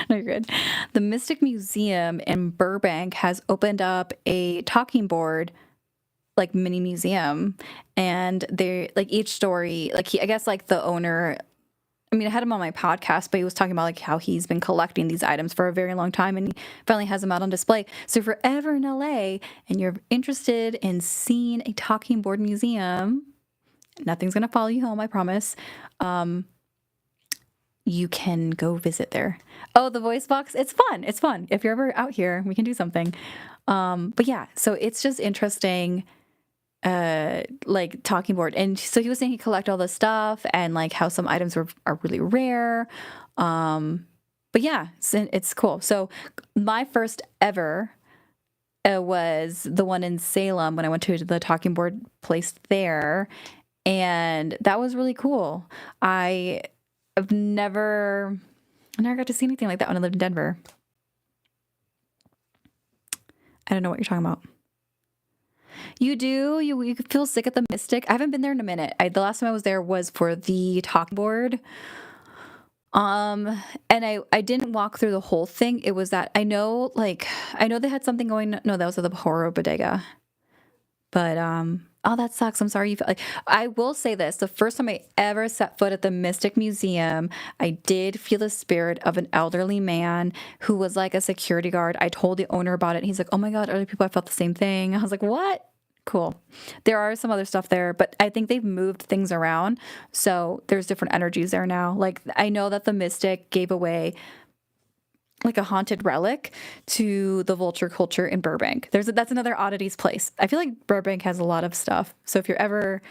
No, you're good. The Mystic Museum in Burbank has opened up a talking board, like mini museum, and they're like each story, like I guess like the owner. I mean, I had him on my podcast, but he was talking about like how he's been collecting these items for a very long time, and he finally has them out on display. So if you're ever in LA and you're interested in seeing a talking board museum, nothing's gonna follow you home, I promise. You can go visit there. Oh, the voice box. It's fun. It's fun. If you're ever out here, we can do something. But yeah, so it's just interesting, like talking board. And so he was saying he collect all this stuff and like how some items are really rare. But yeah, it's cool. So my first ever was the one in Salem when I went to the talking board place there. And that was really cool. I've never got to see anything like that when I lived in Denver. I don't know what you're talking about. You do? You could feel sick at the Mystic? I haven't been there in a minute. The last time I was there was for the talking board. And I didn't walk through the whole thing. It was that I know they had something going. No, that was at the horror bodega. But oh, that sucks. I'm sorry you felt like. I will say this: the first time I ever set foot at the Mystic Museum, I did feel the spirit of an elderly man who was like a security guard. I told the owner about it. And he's like, "Oh my God, other people, I felt the same thing." I was like, "What?" Cool. There are some other stuff there, but I think they've moved things around, so there's different energies there now. Like I know that the Mystic gave away like a haunted relic to the vulture culture in Burbank. That's another oddities place. I feel like Burbank has a lot of stuff. So if you're ever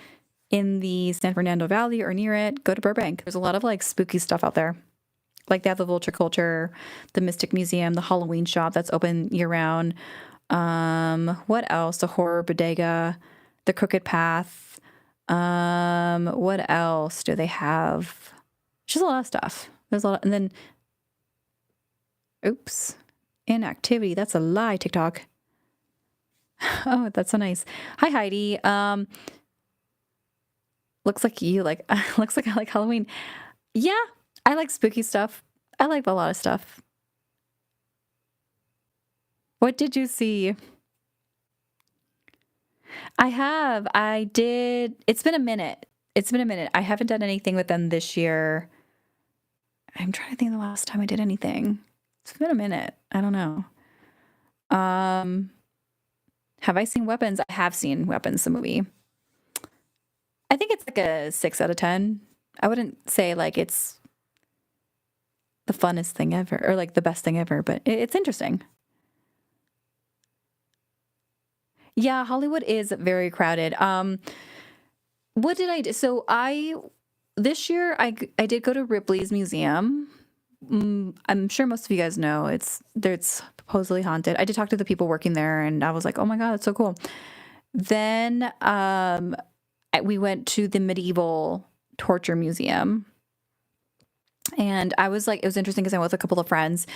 in the San Fernando Valley or near it, go to Burbank. There's a lot of like spooky stuff out there. Like they have the vulture culture, the Mystic Museum, the Halloween shop that's open year round. What else? The horror bodega, the Crooked Path. What else do they have? Just a lot of stuff. There's a lot, and then oops. Inactivity. That's a lie, TikTok. Oh, that's so nice. Hi, Heidi. Looks like you like looks like I like Halloween. Yeah, I like spooky stuff. I like a lot of stuff. What did you see? I have. I did. It's been a minute. I haven't done anything with them this year. I'm trying to think of the last time I did anything. It's been a minute. I don't know. Have I seen Weapons? I have seen Weapons, the movie. I think it's like a 6 out of 10. I wouldn't say like it's the funnest thing ever or like the best thing ever, but it's interesting. Yeah, Hollywood is very crowded. What did I do? So this year I did go to Ripley's Museum. I'm sure most of you guys know it's supposedly haunted. I did talk to the people working there, and I was like, "Oh my God, that's so cool." Then we went to the Medieval Torture Museum, and I was like, it was interesting because I went with a couple of friends.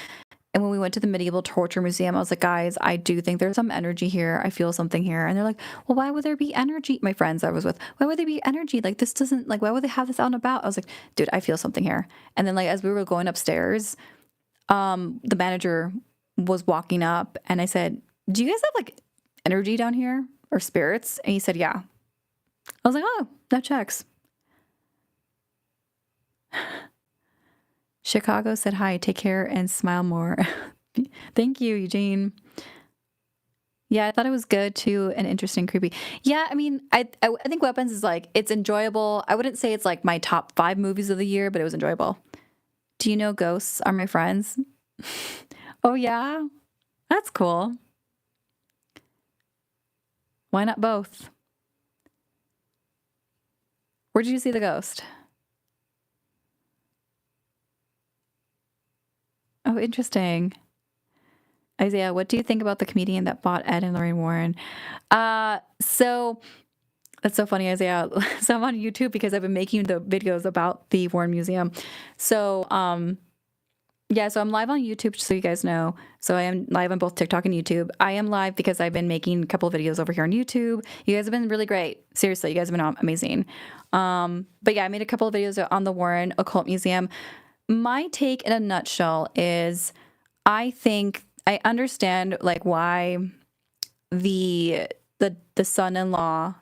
And when we went to the Medieval Torture Museum, I was like, guys, I do think there's some energy here. I feel something here. And they're like, well, why would there be energy? My friends I was with, why would there be energy? Like, this doesn't, like, why would they have this out and about? I was like, dude, I feel something here. And then, like, as we were going upstairs, the manager was walking up and I said, do you guys have, like, energy down here or spirits? And he said, yeah. I was like, oh, that checks. Chicago said hi, take care, and smile more. Thank you, Eugene. Yeah, I thought it was good too, and interesting, creepy. Yeah, I mean, I think Weapons is like, it's enjoyable. I wouldn't say it's like my top 5 movies of the year, but it was enjoyable. Do you know Ghosts Are My Friends? Oh yeah, that's cool. Why not both? Where did you see the ghost? Oh, interesting. Isaiah, what do you think about the comedian that bought Ed and Lorraine Warren? So that's so funny, Isaiah. So I'm on YouTube because I've been making the videos about the Warren Museum. So, yeah, so I'm live on YouTube, just so you guys know. So I am live on both TikTok and YouTube. I am live because I've been making a couple of videos over here on YouTube. You guys have been really great. Seriously, you guys have been amazing. But yeah, I made a couple of videos on the Warren Occult Museum. My take in a nutshell is I think I understand like why the son-in-law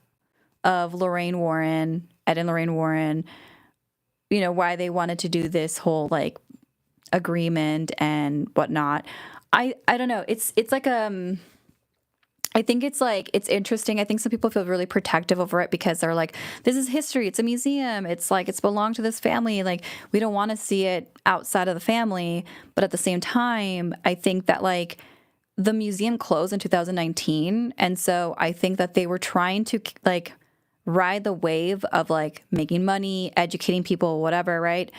of Lorraine Warren, Ed and Lorraine Warren, why they wanted to do this whole like agreement and whatnot. I don't know. It's like I think it's like it's interesting. I think some people feel really protective over it because they're like, this is history. It's a museum. It's like it's belonged to this family. Like we don't want to see it outside of the family. But at the same time, I think that like the museum closed in 2019, and so I think that they were trying to like ride the wave of like making money, educating people, whatever, right?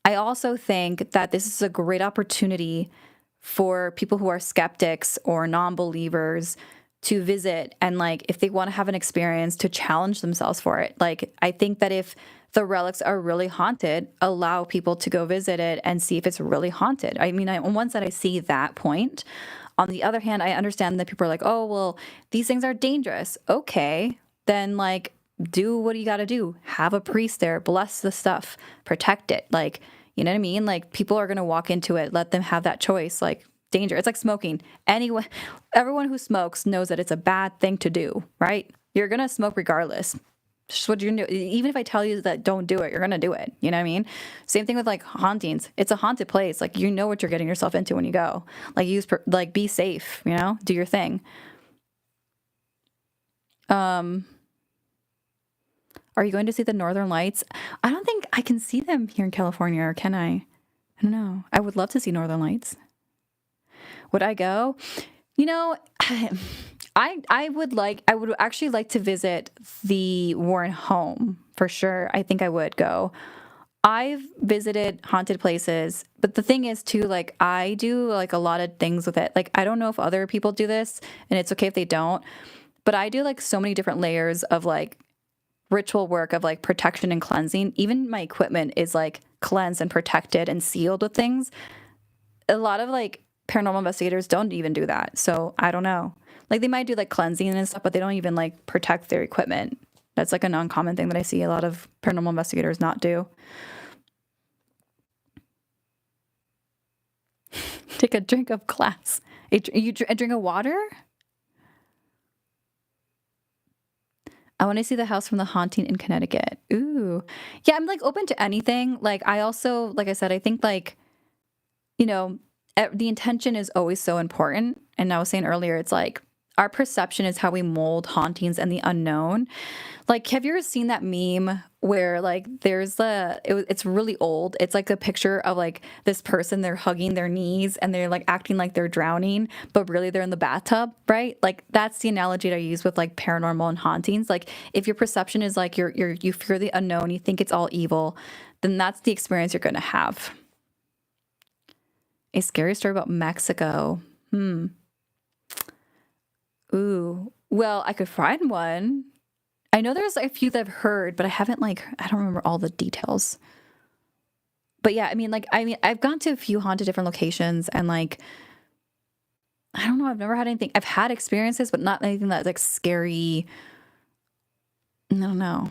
I also think that this is a great opportunity for people who are skeptics or non-believers to visit and like if they want to have an experience to challenge themselves for it. Like I think that if the relics are really haunted, allow people to go visit it and see if it's really haunted. I mean, on one side I see that point. On the other hand, I understand that people are like, "Oh, well, these things are dangerous." Okay, then like do what you got to do. Have a priest there, bless the stuff, protect it. Like, you know what I mean? Like people are going to walk into it, let them have that choice. Like danger. It's like smoking. Anyone, everyone who smokes knows that it's a bad thing to do, right? You're going to smoke regardless. Just what you're gonna do. Even if I tell you that don't do it, you're going to do it. You know what I mean? Same thing with like hauntings. It's a haunted place. Like you know what you're getting yourself into when you go. Like like be safe, do your thing. Are you going to see the Northern Lights? I don't think I can see them here in California, or can I? I don't know. I would love to see Northern Lights. Would I go? I would actually like to visit the Warren home for sure. I think I would go. I've visited haunted places, but the thing is too, like I do like a lot of things with it. Like I don't know if other people do this, and it's okay if they don't, but I do like so many different layers of like ritual work of like protection and cleansing. Even my equipment is like cleansed and protected and sealed with things. A lot of like paranormal investigators don't even do that. So I don't know. Like they might do like cleansing and stuff, but they don't even like protect their equipment. That's like an uncommon thing that I see a lot of paranormal investigators not do. Take a drink of glass. A drink of water? I want to see the house from the haunting in Connecticut. Ooh. Yeah, I'm like open to anything. Like I also, like I said, I think like, the intention is always so important. And I was saying earlier, it's like our perception is how we mold hauntings and the unknown. Like, have you ever seen that meme where like it's really old. It's like a picture of like this person, they're hugging their knees and they're like acting like they're drowning, but really they're in the bathtub, right? Like that's the analogy that I use with like paranormal and hauntings. Like if your perception is like you fear the unknown, you think it's all evil, then that's the experience you're going to have. A scary story about Mexico. Ooh. Well, I could find one. I know there's a few that I've heard, but I don't remember all the details. But yeah, I've gone to a few haunted different locations and like, I don't know, I've never had anything. I've had experiences, but not anything that's like scary. I don't know.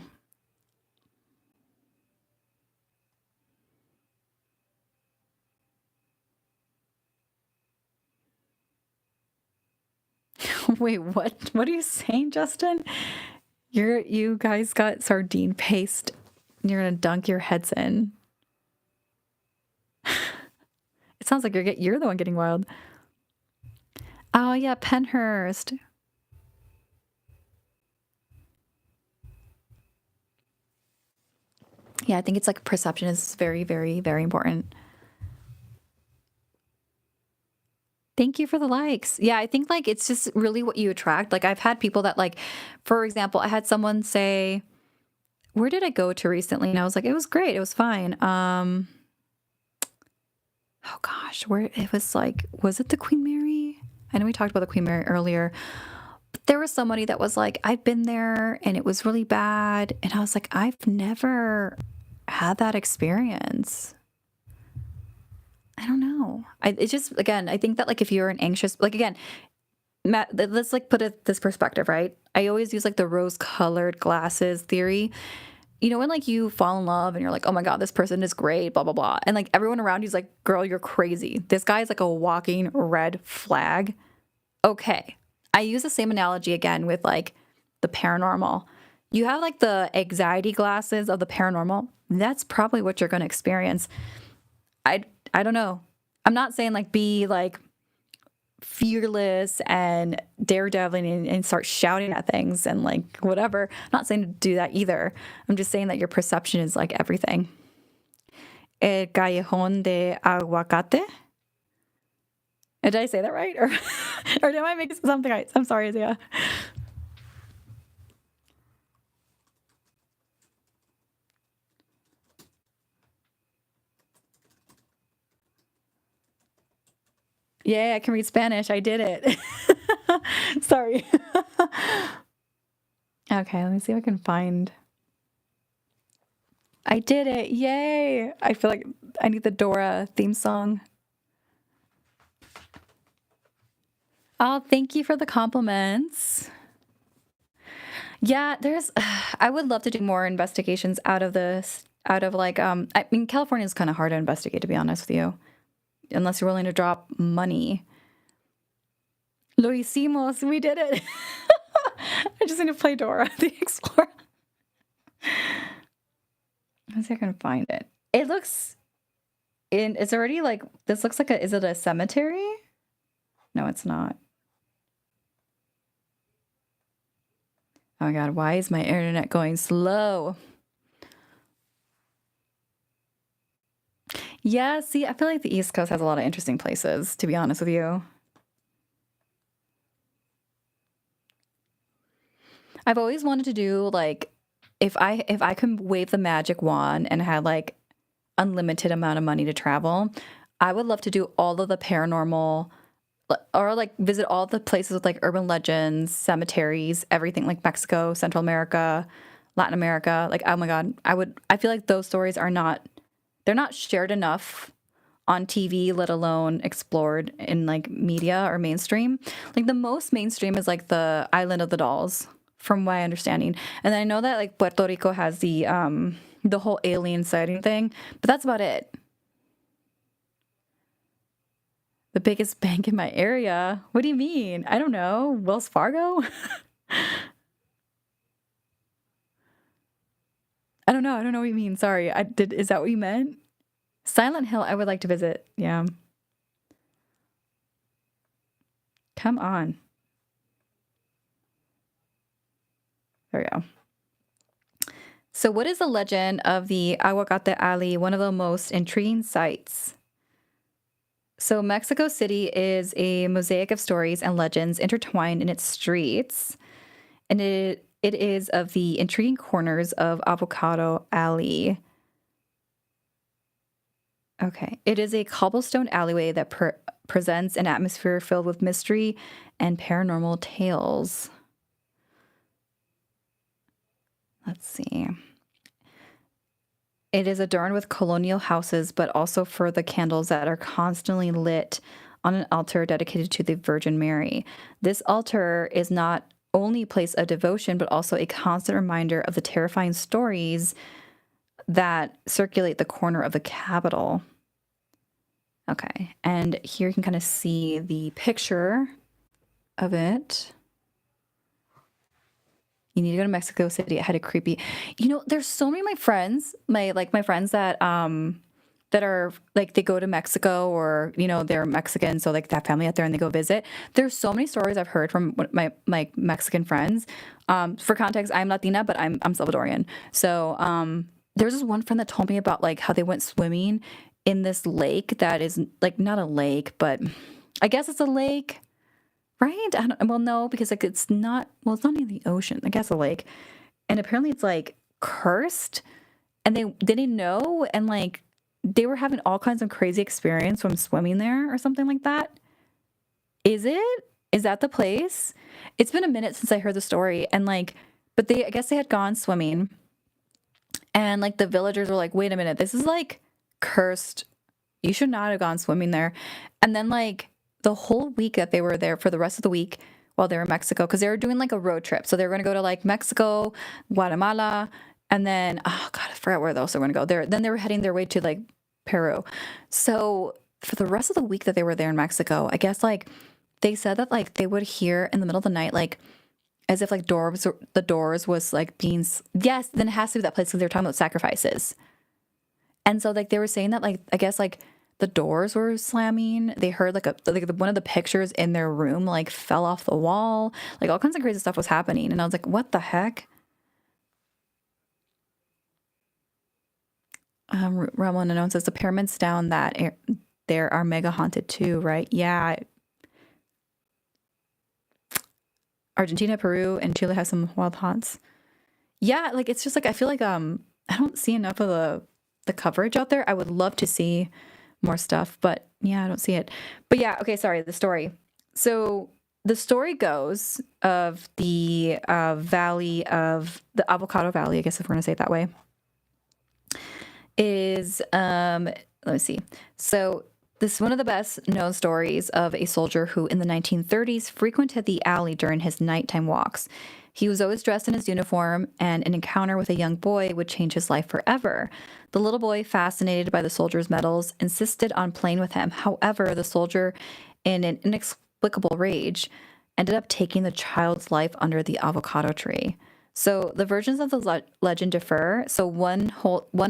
Wait, what? What are you saying, Justin? You guys got sardine paste. You're gonna dunk your heads in. It sounds like you're the one getting wild. Oh yeah, Penhurst. Yeah, I think it's like perception is very, very, very important. Thank you for the likes. Yeah, I think like it's just really what you attract. Like I've had people that like, for example, I had someone say, "Where did I go to recently?" And I was like, "It was great. It was fine." Oh gosh, where it was like, was it the Queen Mary? I know we talked about the Queen Mary earlier. But there was somebody that was like, "I've been there and it was really bad." And I was like, "I've never had that experience." I don't know. It's just, again, I think that like if you're an anxious, like again, Matt, let's like put it this perspective, right? I always use like the rose colored glasses theory. you know when like you fall in love and you're like, oh my God, this person is great, blah, blah, blah. And like everyone around you's like, girl, you're crazy. This guy is like a walking red flag. Okay. I use the same analogy again with like the paranormal. You have like the anxiety glasses of the paranormal. That's probably what you're going to experience. I don't know. I'm not saying like be like fearless and daredeviling and start shouting at things and like whatever. I'm not saying to do that either. I'm just saying that your perception is like everything. El Callejón de Aguacate. Did I say that right? Or did I make something right? I'm sorry, Isaiah. Yeah, I can read Spanish. I did it. Sorry. Okay, let me see if I can find. I did it. Yay. I feel like I need the Dora theme song. Oh, thank you for the compliments. Yeah, I would love to do more investigations out of this, out of like, I mean, California is kind of hard to investigate, to be honest with you, unless you're willing to drop money. Lo hicimos. We did it. I just need to play Dora the Explorer. Let's see if I can find it. It looks it's already like, this looks like is it a cemetery? No, it's not. Oh my God, why is my internet going slow? Yeah, see, I feel like the East Coast has a lot of interesting places, to be honest with you. I've always wanted to do like if I could wave the magic wand and had like unlimited amount of money to travel, I would love to do all of the paranormal or like visit all the places with like urban legends, cemeteries, everything like Mexico, Central America, Latin America. Like, oh my God, I feel like those stories they're not shared enough on TV, let alone explored in like media or mainstream. Like the most mainstream is like the Island of the Dolls, from my understanding. And then I know that like Puerto Rico has the whole alien sighting thing, but that's about it. The biggest bank in my area? What do you mean? I don't know. Wells Fargo? I don't know. I don't know what you mean. Sorry. Is that what you meant? Silent Hill, I would like to visit. Yeah. Come on. There we go. So what is the legend of the Aguacate Alley, one of the most intriguing sites? So Mexico City is a mosaic of stories and legends intertwined in its streets. And it is of the intriguing corners of Avocado Alley. Okay. It is a cobblestone alleyway that presents an atmosphere filled with mystery and paranormal tales. Let's see. It is adorned with colonial houses, but also for the candles that are constantly lit on an altar dedicated to the Virgin Mary. This altar is not only a place of devotion, but also a constant reminder of the terrifying stories that circulate the corner of the Capitol. Okay, and here you can kind of see the picture of it. You need to go to Mexico City. It had a creepy, there's so many of my friends, my friends that that are like they go to Mexico or they're Mexican, so like that family out there and they go visit. There's so many stories I've heard from my Mexican friends. For context, I'm Latina, but I'm Salvadorian. So there's this one friend that told me about like how they went swimming in this lake that is like not a lake, but I guess it's a lake. Right? Well, no, because like it's not in the ocean. I guess a lake. And apparently it's like cursed and they didn't know and like they were having all kinds of crazy experience from swimming there or something like that. Is it? Is that the place? It's been a minute since I heard the story and like, but I guess they had gone swimming and like the villagers were like, wait a minute, this is like cursed. You should not have gone swimming there. And then like, the whole week that they were there for the rest of the week while they were in Mexico, because they were doing like a road trip. So they were going to go to like Mexico, Guatemala, And then, oh God, I forgot where else they were going to go. Then they were heading their way to like Peru. So for the rest of the week that they were there in Mexico, I guess like they said that like they would hear in the middle of the night, like as if like the doors was like being, yes, then it has to be that place because they were talking about sacrifices. And so like they were saying that like, I guess like the doors were slamming. They heard like one of the pictures in their room like fell off the wall. Like all kinds of crazy stuff was happening. And I was like, what the heck? Ramon announces the pyramids down there are mega haunted too, right? Yeah. Argentina, Peru, and Chile have some wild haunts. Yeah, like it's just like I feel like I don't see enough of the coverage out there. I would love to see more stuff, but yeah, I don't see it. But yeah, okay, sorry, the story. So the story goes of the valley of the Avocado Valley, I guess if we're gonna say it that way, is let me see. So this is one of the best known stories of a soldier who in the 1930s frequented the alley during his nighttime walks. He was always dressed in his uniform, and an encounter with a young boy would change his life forever. The little boy, fascinated by the soldier's medals, insisted on playing with him. However, the soldier, in an inexplicable rage, ended up taking the child's life under the avocado tree. So the versions of the legend differ. So one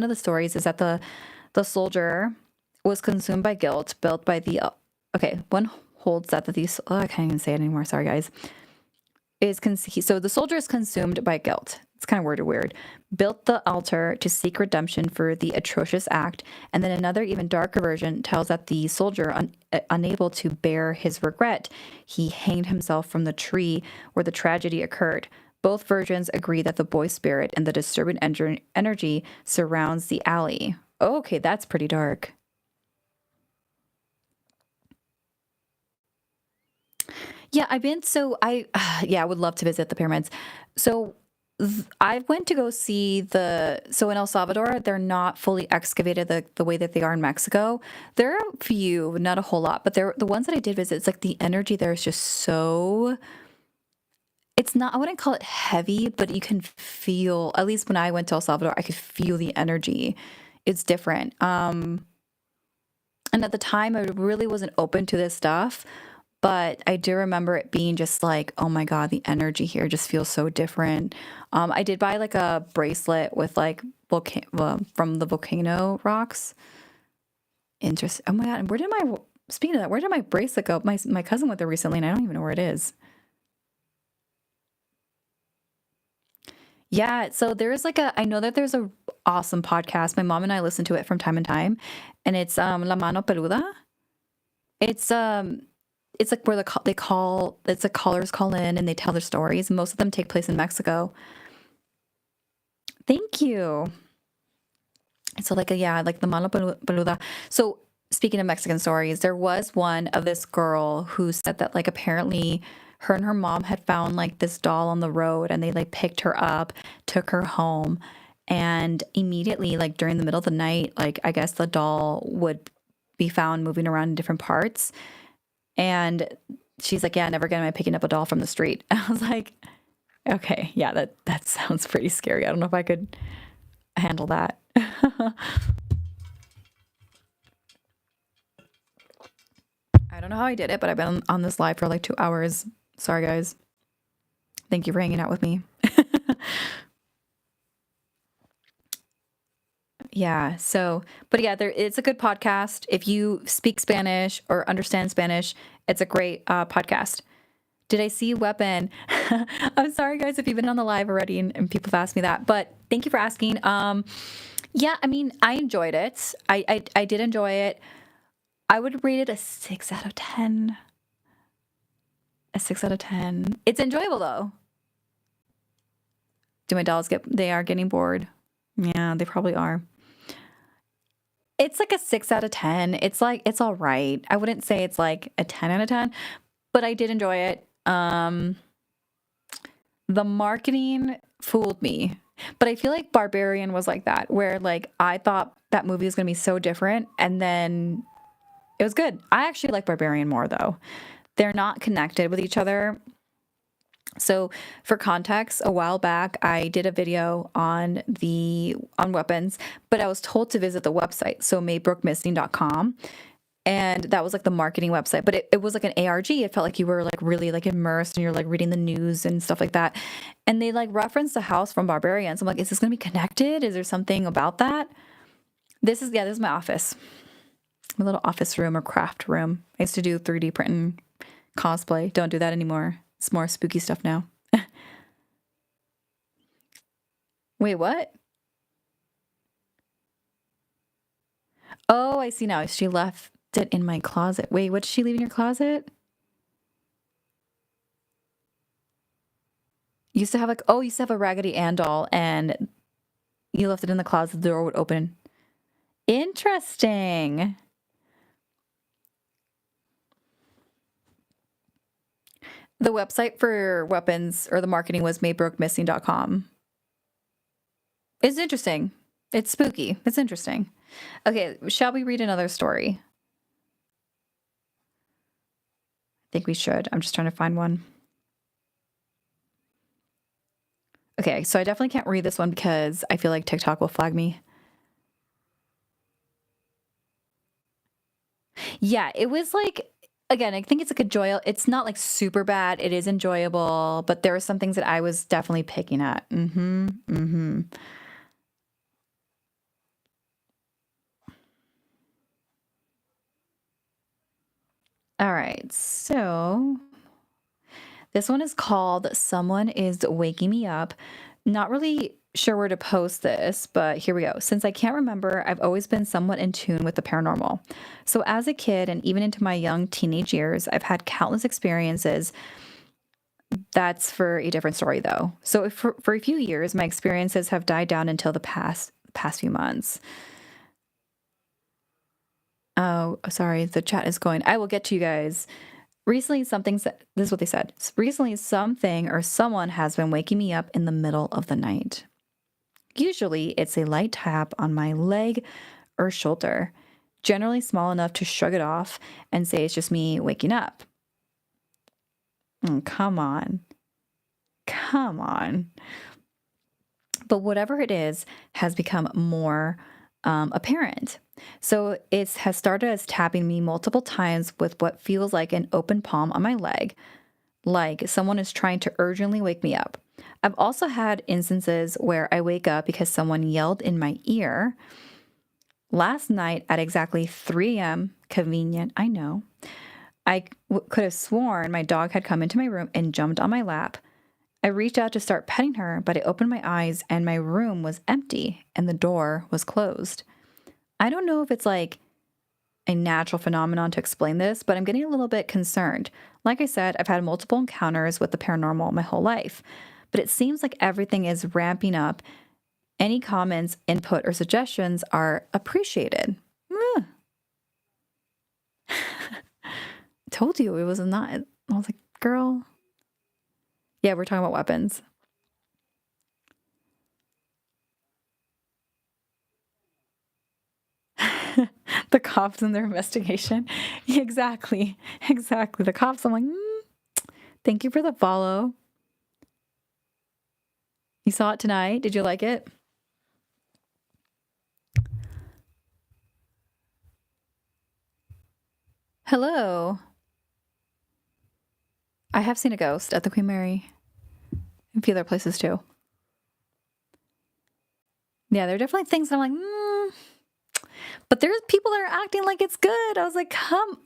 of the stories is that the soldier was consumed by guilt built by the one holds that these I can't even say it anymore, sorry guys, so the soldier is consumed by guilt. It's kind of worded weird. Built the altar to seek redemption for the atrocious act, and then another even darker version tells that the soldier, unable to bear his regret, he hanged himself from the tree where the tragedy occurred. Both versions agree that the boy's spirit and the disturbing energy surrounds the alley. Okay, that's pretty dark. Yeah, I would love to visit the pyramids. So I went to go see so in El Salvador, they're not fully excavated the way that they are in Mexico. There are a few, not a whole lot, but the ones that I did visit, it's like the energy there is just so, it's not, I wouldn't call it heavy, but you can feel, at least when I went to El Salvador, I could feel the energy. It's different. And at the time, I really wasn't open to this stuff. But I do remember it being just like, oh my God, the energy here just feels so different. I did buy like a bracelet with like from the volcano rocks. Interesting. Oh my God. And speaking of that, where did my bracelet go? My cousin went there recently and I don't even know where it is. Yeah. So I know that there's a awesome podcast. My mom and I listen to it from time to time, and it's La Mano Peluda. It's like where it's like callers call in and they tell their stories. Most of them take place in Mexico. Thank you. So like the Mano Peluda. So speaking of Mexican stories, there was one of this girl who said that like apparently her and her mom had found like this doll on the road, and they like picked her up, took her home, and immediately like during the middle of the night, like I guess the doll would be found moving around in different parts. And she's like, yeah, never again am I picking up a doll from the street. I was like, okay, yeah, that sounds pretty scary. I don't know if I could handle that. I don't know how I did it, but I've been on this live for like 2 hours. Sorry, guys. Thank you for hanging out with me. Yeah. So, but yeah, it's a good podcast. If you speak Spanish or understand Spanish, it's a great podcast. Did I see Weapon? I'm sorry, guys, if you've been on the live already and people have asked me that, but thank you for asking. Yeah, I mean, I enjoyed it. I did enjoy it. I would rate it a 6 out of 10. A 6 out of 10. It's enjoyable though. Do my dolls they are getting bored? Yeah, they probably are. It's like a 6 out of 10. It's like, it's all right. I wouldn't say it's like a 10 out of 10, but I did enjoy it. The marketing fooled me, but I feel like Barbarian was like that, where like I thought that movie was going to be so different, and then it was good. I actually like Barbarian more though. They're not connected with each other. So for context, a while back, I did a video on weapons, but I was told to visit the website, so maybrookmissing.com. And that was like the marketing website, but it was like an ARG. It felt like you were like really like immersed and you're like reading the news and stuff like that. And they like referenced the house from Barbarians. I'm like, is this going to be connected? Is there something about that? This is my office, my little office room or craft room. I used to do 3D printing cosplay. Don't do that anymore. It's more spooky stuff now. Wait, what? Oh, I see now. She left it in my closet. Wait, what did she leave in your closet? You used to have you used to have a Raggedy Ann doll and you left it in the closet, the door would open. Interesting. The website for weapons or the marketing was maybrookmissing.com. It's interesting. It's spooky. It's interesting. Okay, shall we read another story? I think we should. I'm just trying to find one. Okay, so I definitely can't read this one because I feel like TikTok will flag me. Yeah, it was like, again, I think it's like it's not like super bad. It is enjoyable, but there are some things that I was definitely picking at. Mm-hmm. Mm-hmm. All right, so this one is called Someone is Waking Me Up. Not really sure where to post this, but here we go. Since I can't remember, I've always been somewhat in tune with the paranormal. So, as a kid and even into my young teenage years, I've had countless experiences. That's for a different story, though. So, for a few years, my experiences have died down until the past few months. Oh, sorry, the chat is going. I will get to you guys. Recently, this is what they said. Recently, something or someone has been waking me up in the middle of the night. Usually, it's a light tap on my leg or shoulder, generally small enough to shrug it off and say it's just me waking up. Come on. Come on. But whatever it is has become more apparent. So it has started as tapping me multiple times with what feels like an open palm on my leg, like someone is trying to urgently wake me up. I've also had instances where I wake up because someone yelled in my ear. Last night at exactly 3 a.m., convenient, I know, could have sworn my dog had come into my room and jumped on my lap. I reached out to start petting her, but I opened my eyes and my room was empty and the door was closed. I don't know if it's like a natural phenomenon to explain this, but I'm getting a little bit concerned. Like I said, I've had multiple encounters with the paranormal my whole life, but it seems like everything is ramping up. Any comments, input, or suggestions are appreciated. Told you it was not. I was like, girl. Yeah, we're talking about weapons. The cops in their investigation. Exactly. Exactly. The cops, I'm like, thank you for the follow. You saw it tonight. Did you like it? Hello. I have seen a ghost at the Queen Mary and a few other places too. Yeah, there are definitely things I'm like, but there's people that are acting like it's good. I was like,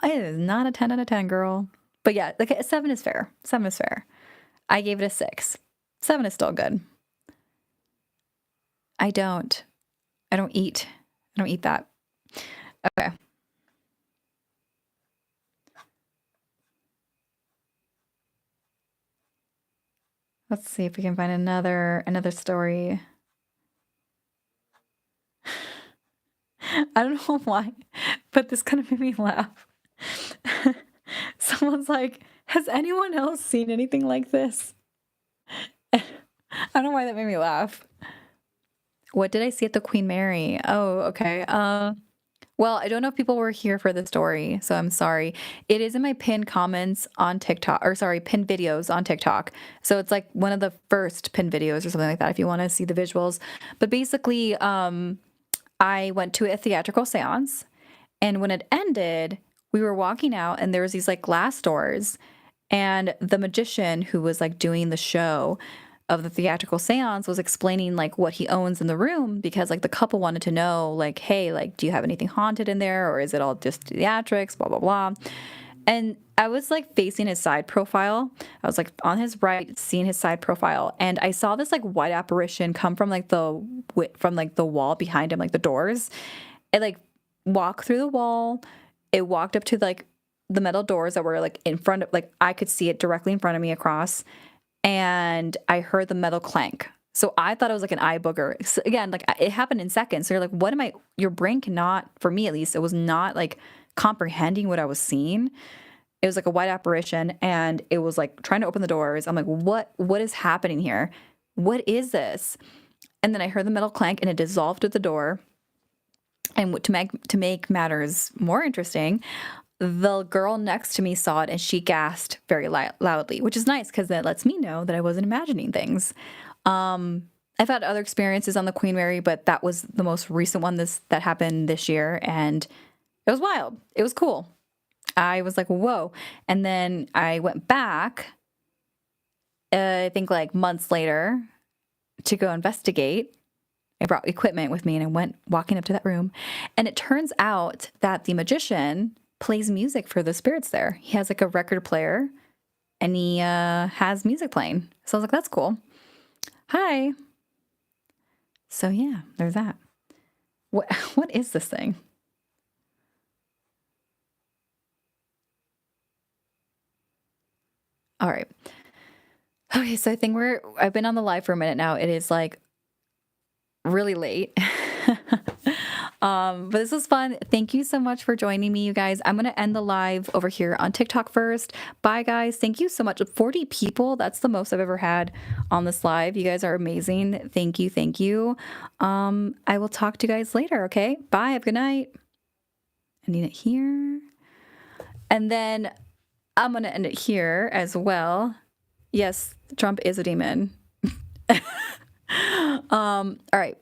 it is not a 10 out of 10, girl. But yeah, like a 7 is fair. 7 is fair. I gave it a 6. 7 is still good. I don't. I don't eat. I don't eat that. Okay. Let's see if we can find another story. I don't know why, but this kind of made me laugh. Someone's like, has anyone else seen anything like this? I don't know why that made me laugh. What did I see at the Queen Mary? Oh, okay. Well, I don't know if people were here for the story, so I'm sorry. It is in my pinned comments on TikTok, or sorry, pinned videos on TikTok. So it's like one of the first pinned videos or something like that if you want to see the visuals. But basically, I went to a theatrical seance, and when it ended, we were walking out, and there was these like glass doors, and the magician who was like doing the show of the theatrical seance was explaining like what he owns in the room because like the couple wanted to know like, hey, like, do you have anything haunted in there, or is it all just theatrics, blah blah blah. And I was like facing his side profile. I was like on his right, seeing his side profile, and I saw this like white apparition come from like the wall behind him, like the doors. It like walked through the wall. It walked up to like the metal doors that were like in front of, like I could see it directly in front of me across, and I heard the metal clank. So I thought it was like an eye booger. So again, like it happened in seconds. So you're like, what am I? Your brain cannot, for me at least, it was not like comprehending what I was seeing. It was like a white apparition, and it was like trying to open the doors. I'm like, what is happening here? What is this? And then I heard the metal clank, and it dissolved at the door. And to make matters more interesting, the girl next to me saw it, and she gasped very loudly, which is nice because that lets me know that I wasn't imagining things. I've had other experiences on the Queen Mary, but that was the most recent one that happened this year, and it was wild. It was cool. I was like, whoa. And then I went back, I think like months later, to go investigate. I brought equipment with me, and I went walking up to that room. And it turns out that the magician plays music for the spirits there. He has like a record player, and he has music playing. So I was like, that's cool. Hi. So yeah, there's that. What is this thing? All right. Okay, so I think I've been on the live for a minute now. It is like really late. But this was fun. Thank you so much for joining me, you guys. I'm going to end the live over here on TikTok first. Bye, guys. Thank you so much. 40 people. That's the most I've ever had on this live. You guys are amazing. Thank you. Thank you. I will talk to you guys later. Okay. Bye. Have a good night. I need it here. And then I'm going to end it here as well. Yes, Trump is a demon. All right.